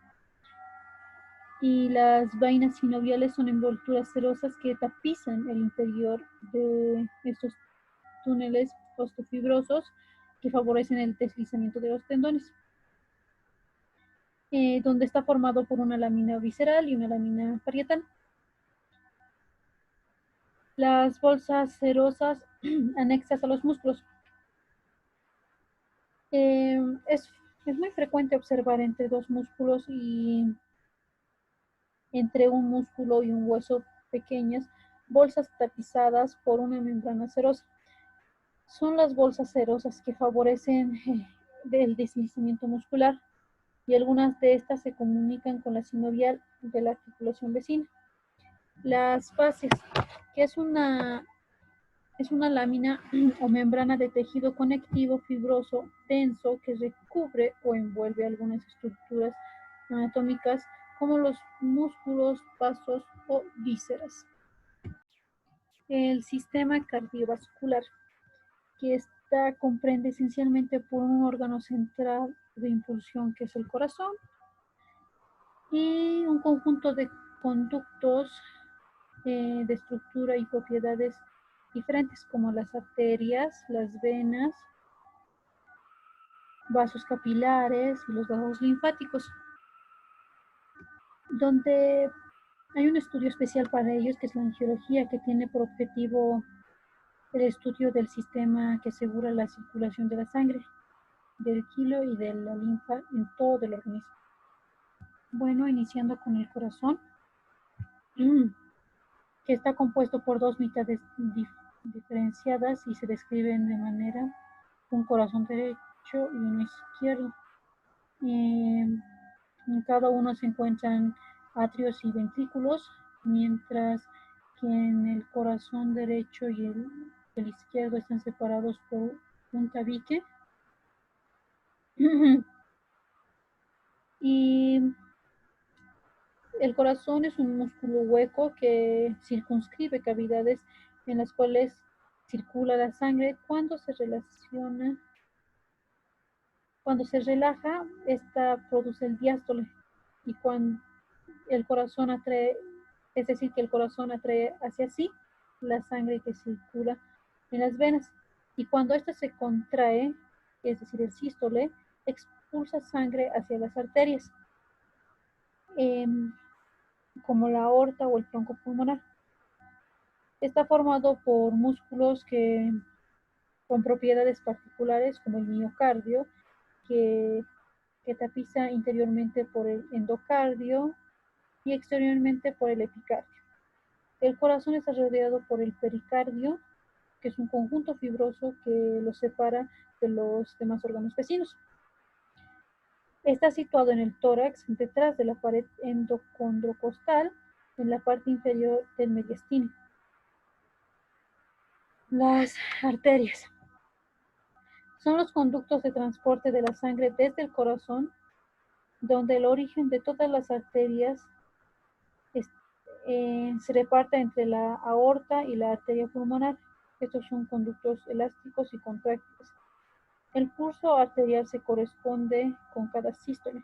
Y las vainas sinoviales son envolturas serosas que tapizan el interior de estos túneles osteofibrosos que favorecen el deslizamiento de los tendones, donde está formado por una lámina visceral y una lámina parietal. Las bolsas serosas anexas a los músculos. Es muy frecuente observar entre dos músculos y entre un músculo y un hueso pequeñas bolsas tapizadas por una membrana serosa. Son las bolsas serosas que favorecen el deslizamiento muscular y algunas de estas se comunican con la sinovial de la articulación vecina. Las fascias, que es una lámina o membrana de tejido conectivo fibroso denso que recubre o envuelve algunas estructuras anatómicas como los músculos, vasos o vísceras. El sistema cardiovascular, que comprende esencialmente por un órgano central de impulsión que es el corazón y un conjunto de conductos de estructura y propiedades diferentes como las arterias, las venas, vasos capilares y los vasos linfáticos, donde hay un estudio especial para ellos que es la angiología, que tiene por objetivo el estudio del sistema que asegura la circulación de la sangre, del kilo y de la linfa en todo el organismo. Bueno, iniciando con el corazón, que está compuesto por dos mitades diferenciadas y se describen de manera un corazón derecho y uno izquierdo. En cada uno se encuentran atrios y ventrículos, mientras que en el corazón derecho y el izquierdo están separados por un tabique. Y el corazón es un músculo hueco que circunscribe cavidades en las cuales circula la sangre. Cuando se relaja, esta produce el diástole. Y cuando el corazón atrae, es decir, que el corazón atrae hacia sí la sangre que circula en las venas. Y cuando esta se contrae, es decir, el sístole, expulsa sangre hacia las arterias, como la aorta o el tronco pulmonar. Está formado por músculos con propiedades particulares, como el miocardio, que tapiza interiormente por el endocardio y exteriormente por el epicardio. El corazón está rodeado por el pericardio, que es un conjunto fibroso que lo separa de los demás órganos vecinos. Está situado en el tórax, detrás de la pared endocondrocostal, en la parte inferior del mediastino. Las arterias son los conductos de transporte de la sangre desde el corazón, donde el origen de todas las arterias se reparte entre la aorta y la arteria pulmonar. Estos son conductos elásticos y contráctiles. El pulso arterial se corresponde con cada sístole,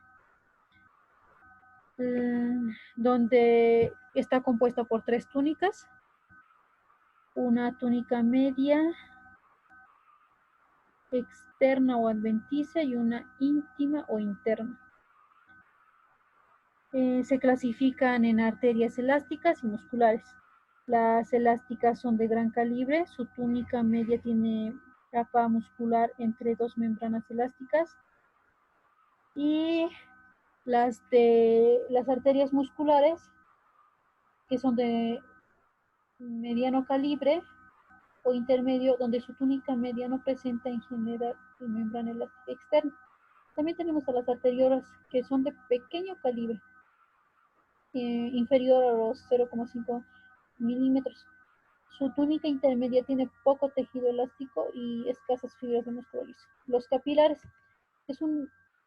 donde está compuesta por tres túnicas, una túnica media, externa o adventicia y una íntima o interna. Se clasifican en arterias elásticas y musculares. Las elásticas son de gran calibre, su túnica media tiene capa muscular entre dos membranas elásticas y las arterias musculares, que son de mediano calibre o intermedio, donde su túnica media no presenta en general membrana elástica externa. También tenemos a las arteriolas, que son de pequeño calibre, inferior a los 0,5 milímetros. Su túnica intermedia tiene poco tejido elástico y escasas fibras de músculo liso. Los capilares es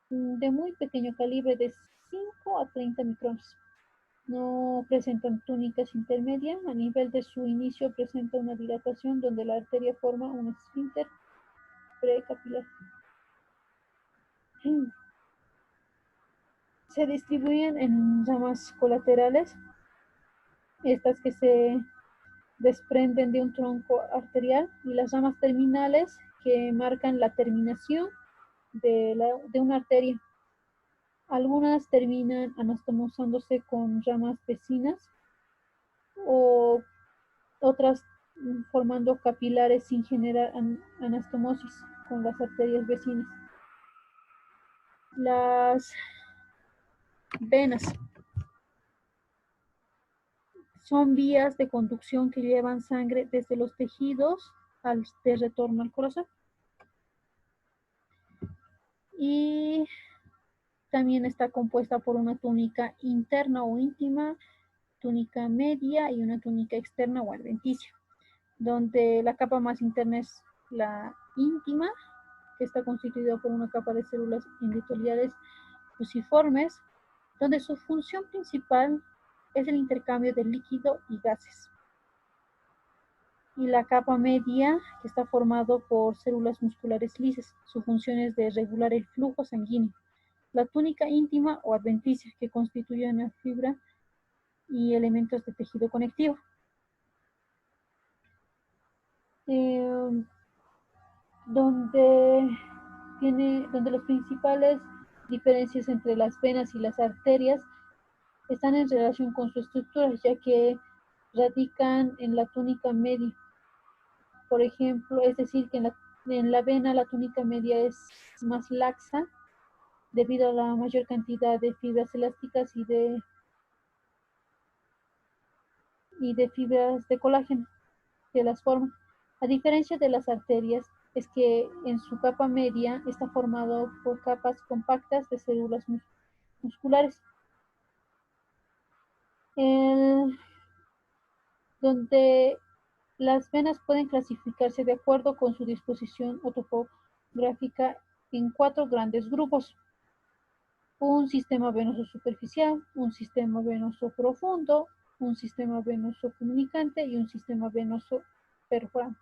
de muy pequeño calibre, de 5 a 30 micrones. No presentan túnicas intermedia. A nivel de su inicio presenta una dilatación donde la arteria forma un esfínter precapilar. se distribuyen en ramas colaterales, estas que se desprenden de un tronco arterial, y las ramas terminales que marcan la terminación de una arteria. Algunas terminan anastomosándose con ramas vecinas o otras formando capilares sin generar anastomosis con las arterias vecinas. Las venas son vías de conducción que llevan sangre desde los tejidos de retorno al corazón. Y también está compuesta por una túnica interna o íntima, túnica media y una túnica externa o adventicia, donde la capa más interna es la íntima, que está constituida por una capa de células endoteliales fusiformes, donde su función principal es el intercambio de líquido y gases. Y la capa media, que está formado por células musculares lisas. Su función es de regular el flujo sanguíneo. La túnica íntima o adventicia, que constituye una fibra y elementos de tejido conectivo. Donde las principales diferencias entre las venas y las arterias están en relación con su estructura, ya que radican en la túnica media. Por ejemplo, es decir, que en la vena la túnica media es más laxa debido a la mayor cantidad de fibras elásticas y de fibras de colágeno que las forman. A diferencia de las arterias, es que en su capa media está formado por capas compactas de células musculares, donde las venas pueden clasificarse de acuerdo con su disposición o topográfica en 4 grandes grupos: un sistema venoso superficial, un sistema venoso profundo, un sistema venoso comunicante y un sistema venoso perforante.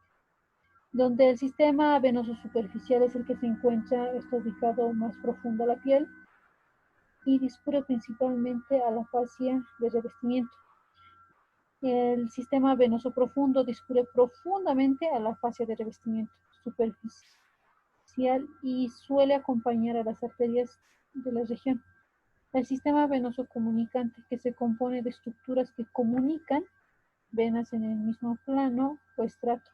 Donde el sistema venoso superficial es el que está ubicado más profundo a la piel y discurre principalmente a la fascia de revestimiento. El sistema venoso profundo discurre profundamente a la fascia de revestimiento superficial y suele acompañar a las arterias de la región. El sistema venoso comunicante, que se compone de estructuras que comunican venas en el mismo plano o estrato.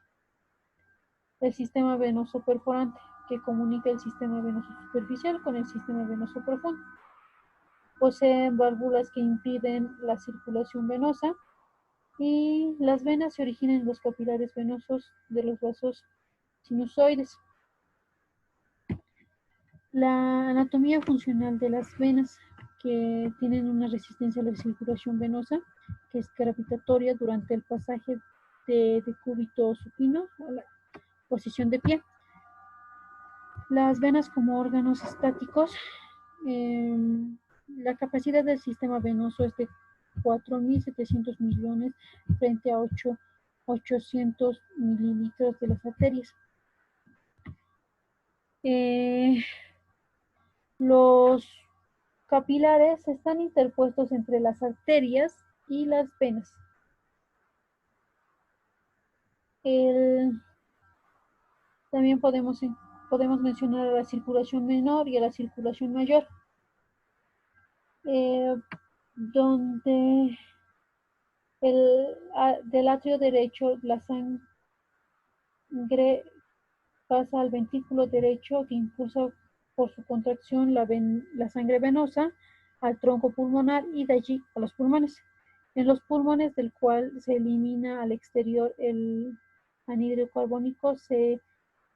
El sistema venoso perforante, que comunica el sistema venoso superficial con el sistema venoso profundo. Poseen válvulas que impiden la circulación venosa, y las venas se originan en los capilares venosos de los vasos sinusoides. La anatomía funcional de las venas, que tienen una resistencia a la circulación venosa, que es gravitatoria durante el pasaje de decúbito supino a la posición de pie. Las venas como órganos estáticos, la capacidad del sistema venoso es de 4.700 millones frente a 800 mililitros de las arterias. Los capilares están interpuestos entre las arterias y las venas. También podemos mencionar a la circulación menor y a la circulación mayor, donde del atrio derecho la sangre pasa al ventrículo derecho, que impulsa por su contracción la sangre venosa al tronco pulmonar y de allí a los pulmones. En los pulmones, del cual se elimina al exterior el anhídrido carbónico, se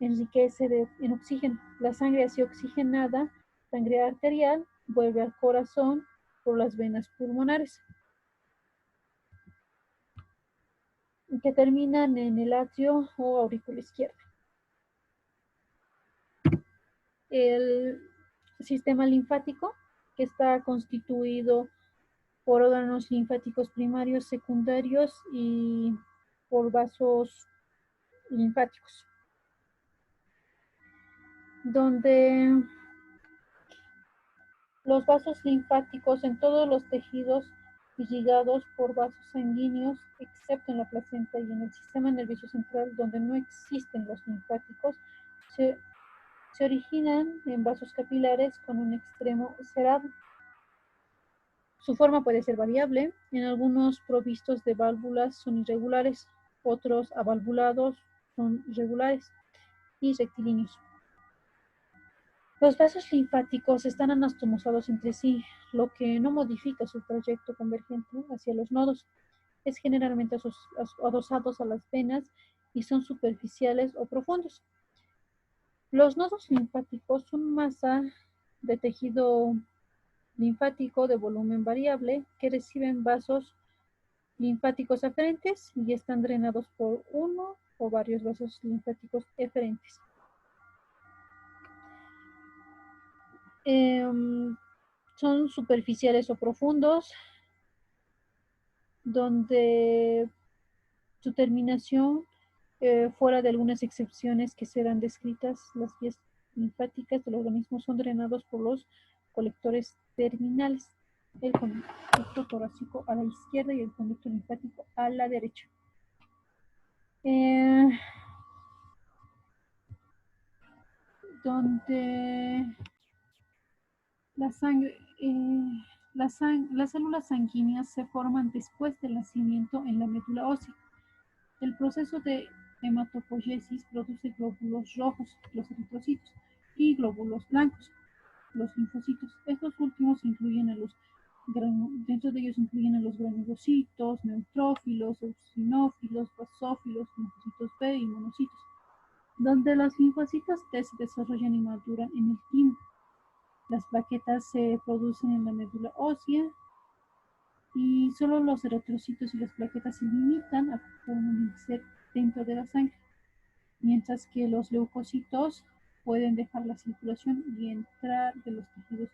enriquece en oxígeno. La sangre así oxigenada, sangre arterial, vuelve al corazón por las venas pulmonares, que terminan en el atrio o aurícula izquierda. El sistema linfático, que está constituido por órganos linfáticos primarios, secundarios y por vasos linfáticos, donde Los vasos linfáticos en todos los tejidos irrigados por vasos sanguíneos, excepto en la placenta y en el sistema nervioso central, donde no existen los linfáticos, se originan en vasos capilares con un extremo cerrado. Su forma puede ser variable. En algunos provistos de válvulas son irregulares, otros avalvulados son regulares y rectilíneos. Los vasos linfáticos están anastomosados entre sí, lo que no modifica su trayecto convergente hacia los nodos. Es generalmente adosados a las venas y son superficiales o profundos. Los nodos linfáticos son masa de tejido linfático de volumen variable que reciben vasos linfáticos aferentes y están drenados por uno o varios vasos linfáticos eferentes. Son superficiales o profundos, donde su terminación, fuera de algunas excepciones que serán descritas, las vías linfáticas del organismo son drenados por los colectores terminales, el conducto torácico a la izquierda y el conducto linfático a la derecha. Donde la sangre, las células sanguíneas se forman después del nacimiento en la médula ósea. El proceso de hematopoiesis produce glóbulos rojos, los eritrocitos, y glóbulos blancos, los linfocitos. Estos últimos incluyen a los dentro de ellos incluyen a los granulocitos, neutrófilos, eosinófilos, basófilos, linfocitos B y monocitos, donde los linfocitos T se desarrollan y maduran en el timo. Las plaquetas se producen en la médula ósea y solo los eritrocitos y las plaquetas se limitan a permanecer dentro de la sangre, mientras que los leucocitos pueden dejar la circulación y entrar de los tejidos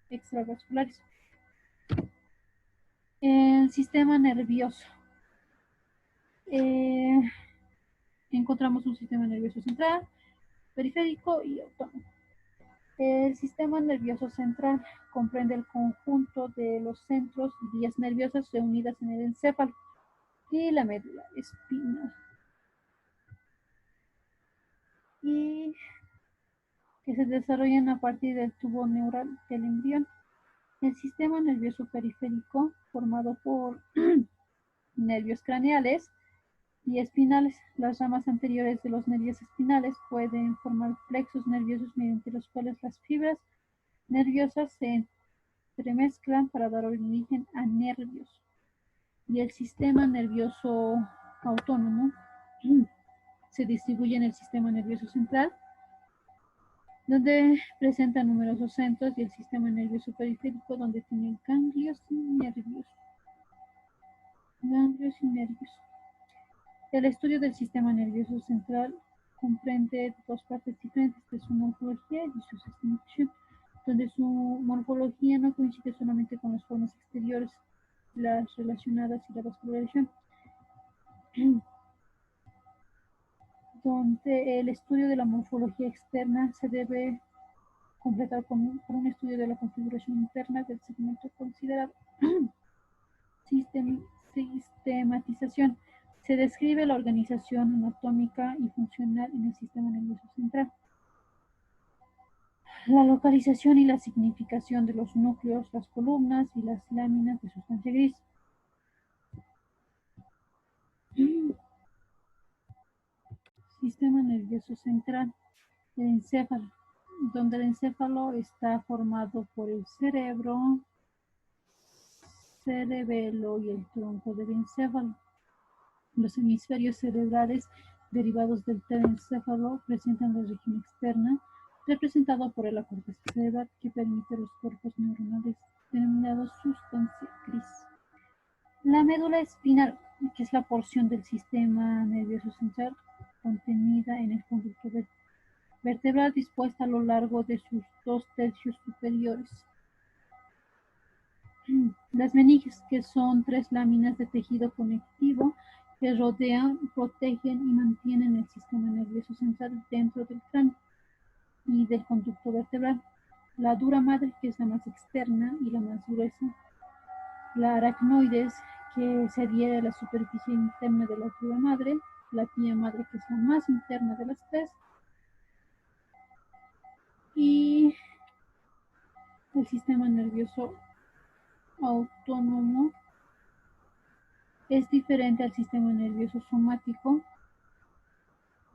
extravasculares. El sistema nervioso. Encontramos un sistema nervioso central, periférico y autónomo. El sistema nervioso central comprende el conjunto de los centros y vías nerviosas reunidas en el encéfalo y la médula espinal, y que se desarrollan a partir del tubo neural del embrión. El sistema nervioso periférico, formado por nervios craneales y espinales. Las ramas anteriores de los nervios espinales pueden formar plexos nerviosos mediante los cuales las fibras nerviosas se entremezclan para dar origen a nervios. Y el sistema nervioso autónomo se distribuye en el sistema nervioso central, donde presenta numerosos centros, y el sistema nervioso periférico, donde tiene ganglios y nervios. El estudio del sistema nervioso central comprende dos partes diferentes de su morfología y su sistemación, donde su morfología no coincide solamente con las formas exteriores, las relacionadas y la vascularización, donde el estudio de la morfología externa se debe completar por un estudio de la configuración interna del segmento considerado. Sistematización. Se describe la organización anatómica y funcional en el sistema nervioso central. La localización y la significación de los núcleos, las columnas y las láminas de sustancia gris. Sistema nervioso central. El encéfalo, donde el encéfalo está formado por el cerebro, cerebelo y el tronco del encéfalo. Los hemisferios cerebrales derivados del telencéfalo presentan la región externa, representado por el córtex cerebral, que permite los cuerpos neuronales denominados sustancia gris. La médula espinal, que es la porción del sistema nervioso central contenida en el conducto vertebral, dispuesta a lo largo de sus 2/3 superiores. Las meninges, que son 3 láminas de tejido conectivo que rodean, protegen y mantienen el sistema nervioso central dentro del cráneo y del conducto vertebral. la dura madre, que es la más externa y la más gruesa, la aracnoides, que se adhiere a la superficie interna de la dura madre, la pía madre, que es la más interna de las tres, y el sistema nervioso autónomo es diferente al sistema nervioso somático,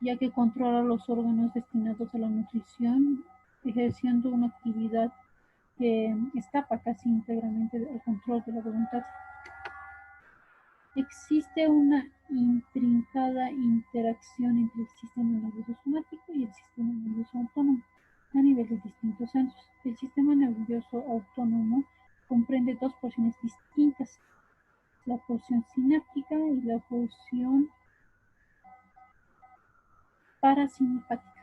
ya que controla los órganos destinados a la nutrición, ejerciendo una actividad que escapa casi íntegramente del control de la voluntad. Existe una intrincada interacción entre el sistema nervioso somático y el sistema nervioso autónomo a nivel de distintos centros. El sistema nervioso autónomo comprende dos porciones distintas, la porción sináptica y la porción parasimpática.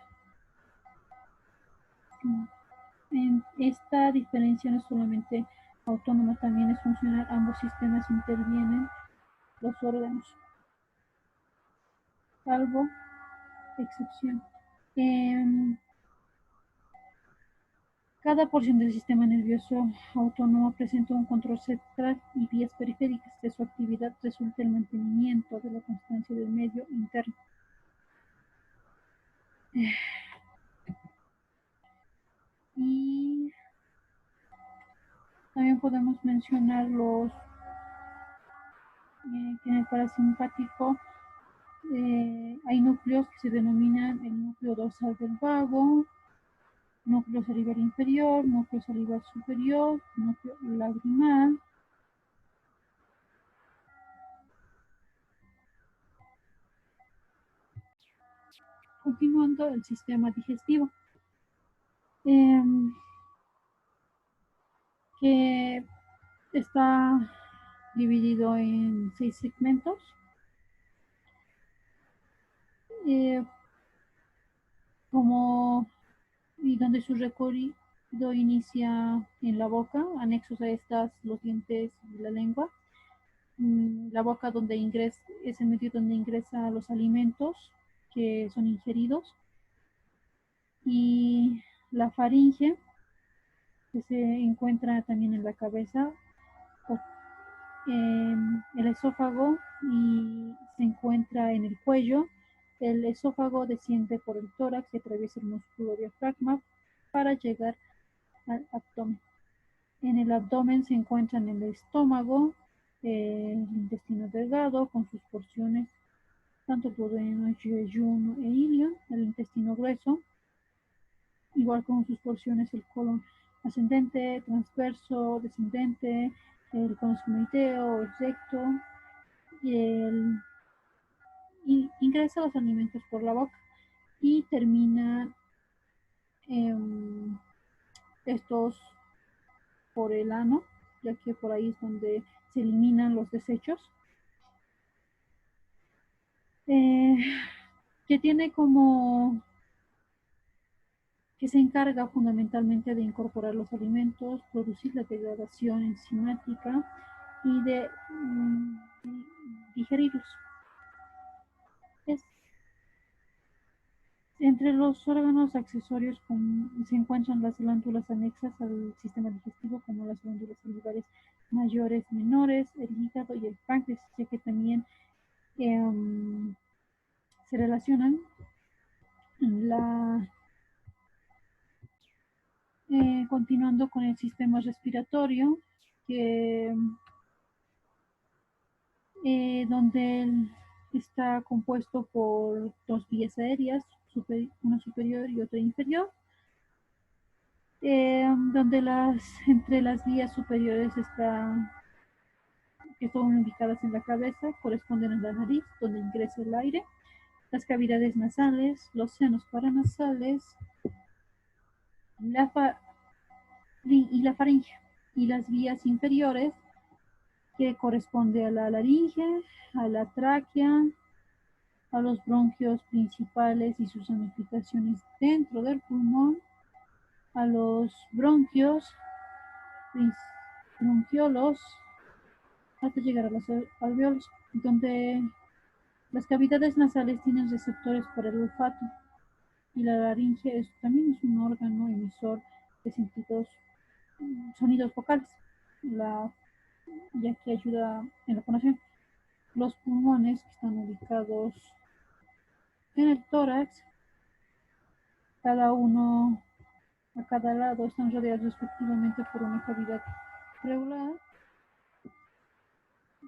Esta diferencia no es solamente autónoma, también es funcional. Ambos sistemas intervienen los órganos, salvo excepción. Cada porción del sistema nervioso autónomo presenta un control central y vías periféricas. De su actividad resulta el mantenimiento de la constancia del medio interno. Y también podemos mencionar los que en el parasimpático hay núcleos que se denominan el núcleo dorsal del vago, núcleo salivar inferior, núcleo salivar superior, núcleo lagrimal. Continuando, el sistema digestivo, que está dividido en 6 segmentos. Como y donde su recorrido inicia en la boca, anexos a estas los dientes y la lengua. La boca donde ingresa, es el medio donde ingresa los alimentos que son ingeridos, y la faringe, que se encuentra también en la cabeza, el esófago, y se encuentra en el cuello. El esófago desciende por el tórax y atraviesa el músculo diafragma para llegar al abdomen. En el abdomen se encuentran el estómago, el intestino delgado con sus porciones, tanto duodeno, yeyuno e ilio, el intestino grueso, igual con sus porciones el colon ascendente, transverso, descendente, el colon sigmoideo, el recto, y ingresa los alimentos por la boca y termina estos por el ano, ya que por ahí es donde se eliminan los desechos, que tiene como que se encarga fundamentalmente de incorporar los alimentos, producir la degradación enzimática y de digerirlos. Es, entre los órganos accesorios se encuentran las glándulas anexas al sistema digestivo, como las glándulas salivares mayores, menores, el hígado y el páncreas, ya que también se relacionan. Continuando con el sistema respiratorio, donde está compuesto por dos vías aéreas, una superior y otra inferior, donde entre las vías superiores que están ubicadas en la cabeza, corresponden a la nariz, donde ingresa el aire, las cavidades nasales, los senos paranasales, y la faringe, y las vías inferiores, que corresponde a la laringe, a la tráquea, a los bronquios principales y sus ramificaciones dentro del pulmón, a los bronquiolos, hasta llegar a los alveolos, donde las cavidades nasales tienen receptores para el olfato, y la laringe también es un órgano emisor de sonidos vocales, ya que ayuda en la fonación. Los pulmones, que están ubicados en el tórax, cada uno a cada lado, están rodeados respectivamente por una cavidad regular,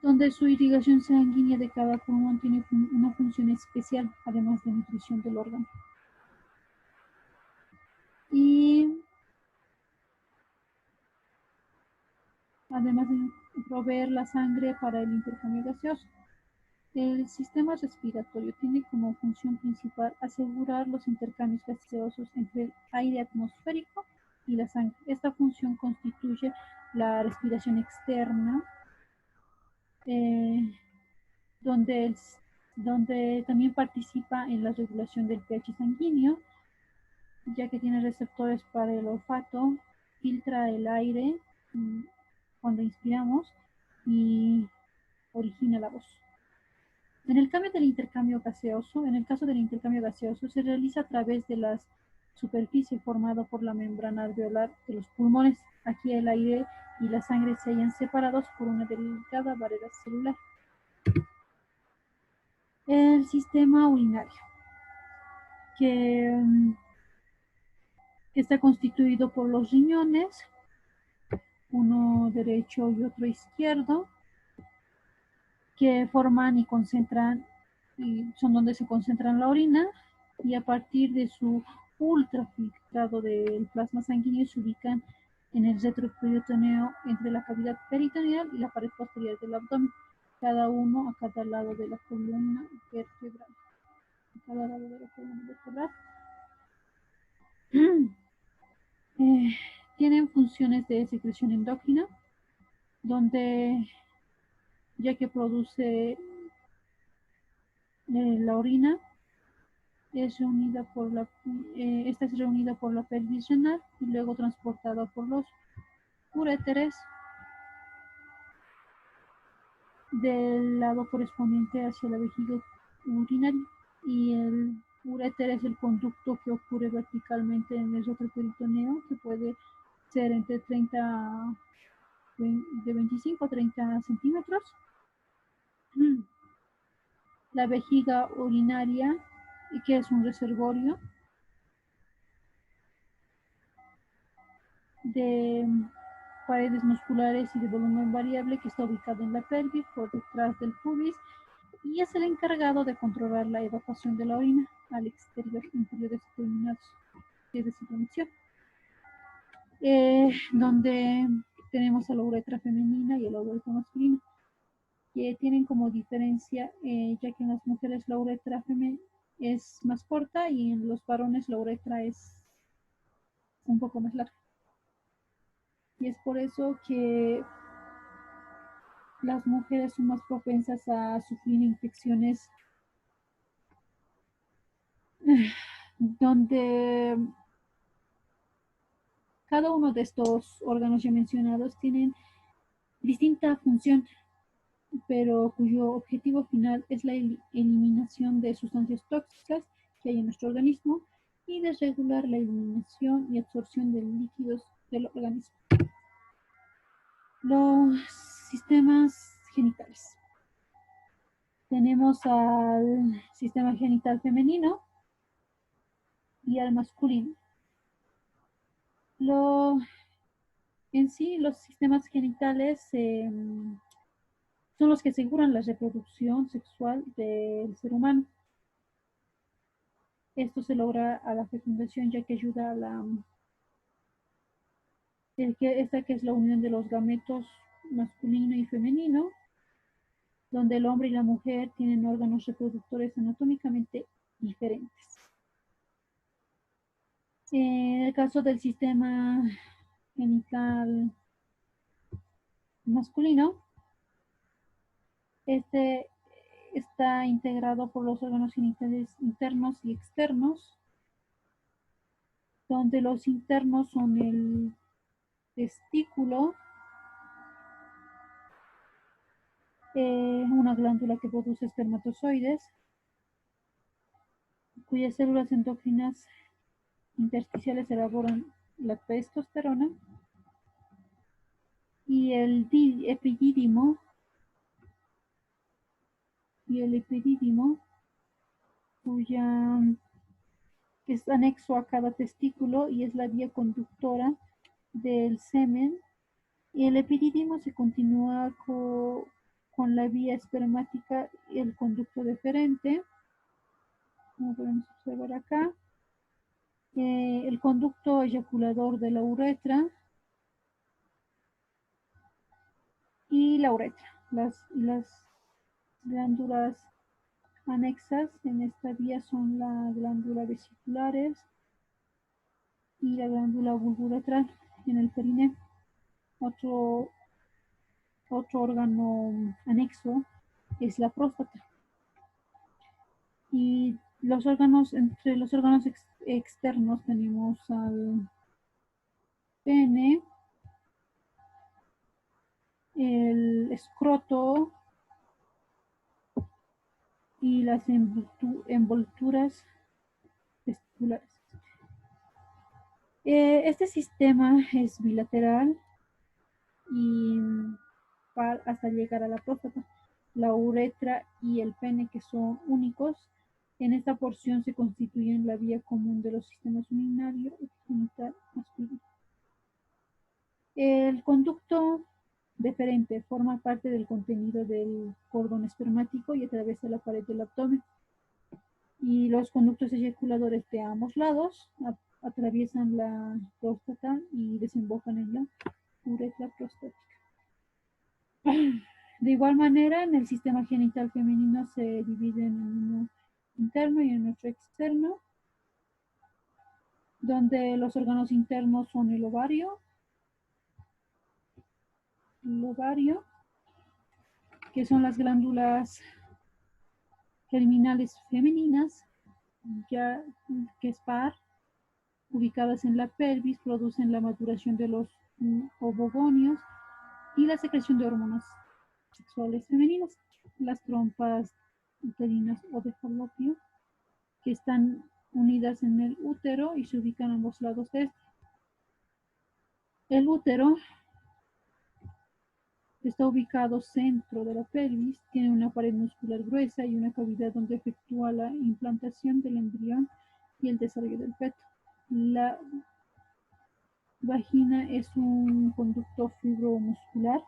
donde su irrigación sanguínea de cada pulmón tiene una función especial, además de nutrición del órgano. Y además de proveer la sangre para el intercambio gaseoso. El sistema respiratorio tiene como función principal asegurar los intercambios gaseosos entre el aire atmosférico y la sangre. Esta función constituye la respiración externa, donde también participa en la regulación del pH sanguíneo, ya que tiene receptores para el olfato, filtra el aire cuando inspiramos y origina la voz. En el caso del intercambio gaseoso se realiza a través de la superficie formada por la membrana alveolar de los pulmones. Aquí el aire y la sangre se hallan separados por una delgada barrera celular. El sistema urinario, que está constituido por los riñones, uno derecho y otro izquierdo, que forman y concentran, y son donde se concentran la orina, y a partir de su ultrafiltrado del plasma sanguíneo se ubican en el retroperitoneo entre la cavidad peritoneal y la pared posterior del abdomen, cada uno a cada lado de la columna vertebral. Tienen funciones de secreción endógena, donde ya que produce la orina, esta es reunida por la pelvis renal y luego transportada por los uréteres del lado correspondiente hacia la vejiga urinaria, y el uréter es el conducto que ocurre verticalmente en el retroperitoneo, que puede ser entre 25 a 30 centímetros. La vejiga urinaria, que es un reservorio de paredes musculares y de volumen variable, que está ubicado en la pelvis por detrás del pubis, y es el encargado de controlar la evacuación de la orina al exterior en periodos determinados de desinflamación, donde tenemos a la uretra femenina y a la uretra masculina, que tienen como diferencia, ya que en las mujeres la uretra femenina es más corta y en los varones la uretra es un poco más larga. Y es por eso que las mujeres son más propensas a sufrir infecciones, donde cada uno de estos órganos ya mencionados tienen distinta función, pero cuyo objetivo final es la eliminación de sustancias tóxicas que hay en nuestro organismo y de regular la eliminación y absorción de líquidos del organismo. Los sistemas genitales. Tenemos al sistema genital femenino y al masculino. En sí, los sistemas genitales son los que aseguran la reproducción sexual del ser humano. Esto se logra a la fecundación, ya que ayuda a esta que es la unión de los gametos masculino y femenino, donde el hombre y la mujer tienen órganos reproductores anatómicamente diferentes. En el caso del sistema genital masculino, este está integrado por los órganos genitales internos y externos, donde los internos son el testículo, una glándula que produce espermatozoides, cuyas células endócrinas intersticiales elaboran la testosterona, y el epidídimo, cuya es anexo a cada testículo y es la vía conductora del semen. Y el epidídimo se continúa con la vía espermática y el conducto deferente, como podemos observar acá. El conducto eyaculador de la uretra y la uretra. Las glándulas anexas en esta vía son la glándula vesiculares y la glándula vulvuretral en el perineo. Otro órgano anexo es la próstata. Y entre los órganos externos tenemos al pene, el escroto y las envolturas testiculares. Este sistema es bilateral y hasta llegar a la próstata. La uretra y el pene, que son únicos, en esta porción se constituyen la vía común de los sistemas urinario y genital masculino. El conducto deferente forma parte del contenido del cordón espermático y atraviesa la pared del abdomen. Y los conductos eyaculadores de ambos lados atraviesan la próstata y desembocan en la uretra prostática. De igual manera, en el sistema genital femenino se dividen en uno interno y en otro externo, donde los órganos internos son el ovario, que son las glándulas germinales femeninas, ya que es par, ubicadas en la pelvis, producen la maduración de los ovogonios y la secreción de hormonas sexuales femeninas. Las trompas uterinas o de falopio, que están unidas en el útero y se ubican a ambos lados de este. El útero está ubicado centro de la pelvis, tiene una pared muscular gruesa y una cavidad donde efectúa la implantación del embrión y el desarrollo del feto. La vagina es un conducto fibromuscular.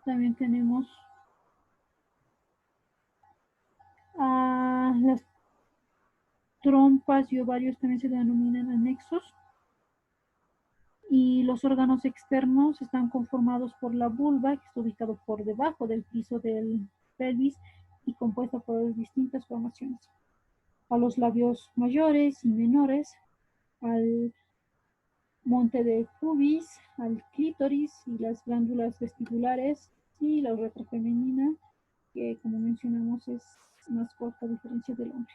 También tenemos las trompas y ovarios, también se denominan anexos. Y los órganos externos están conformados por la vulva, que está ubicado por debajo del piso del pelvis y compuesta por distintas formaciones. A los labios mayores y menores, al monte de pubis, al clítoris y las glándulas vesticulares y la uretra femenina, que como mencionamos es más corta a diferencia del hombre.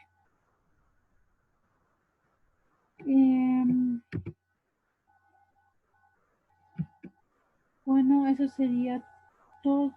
Bueno, eso sería todo.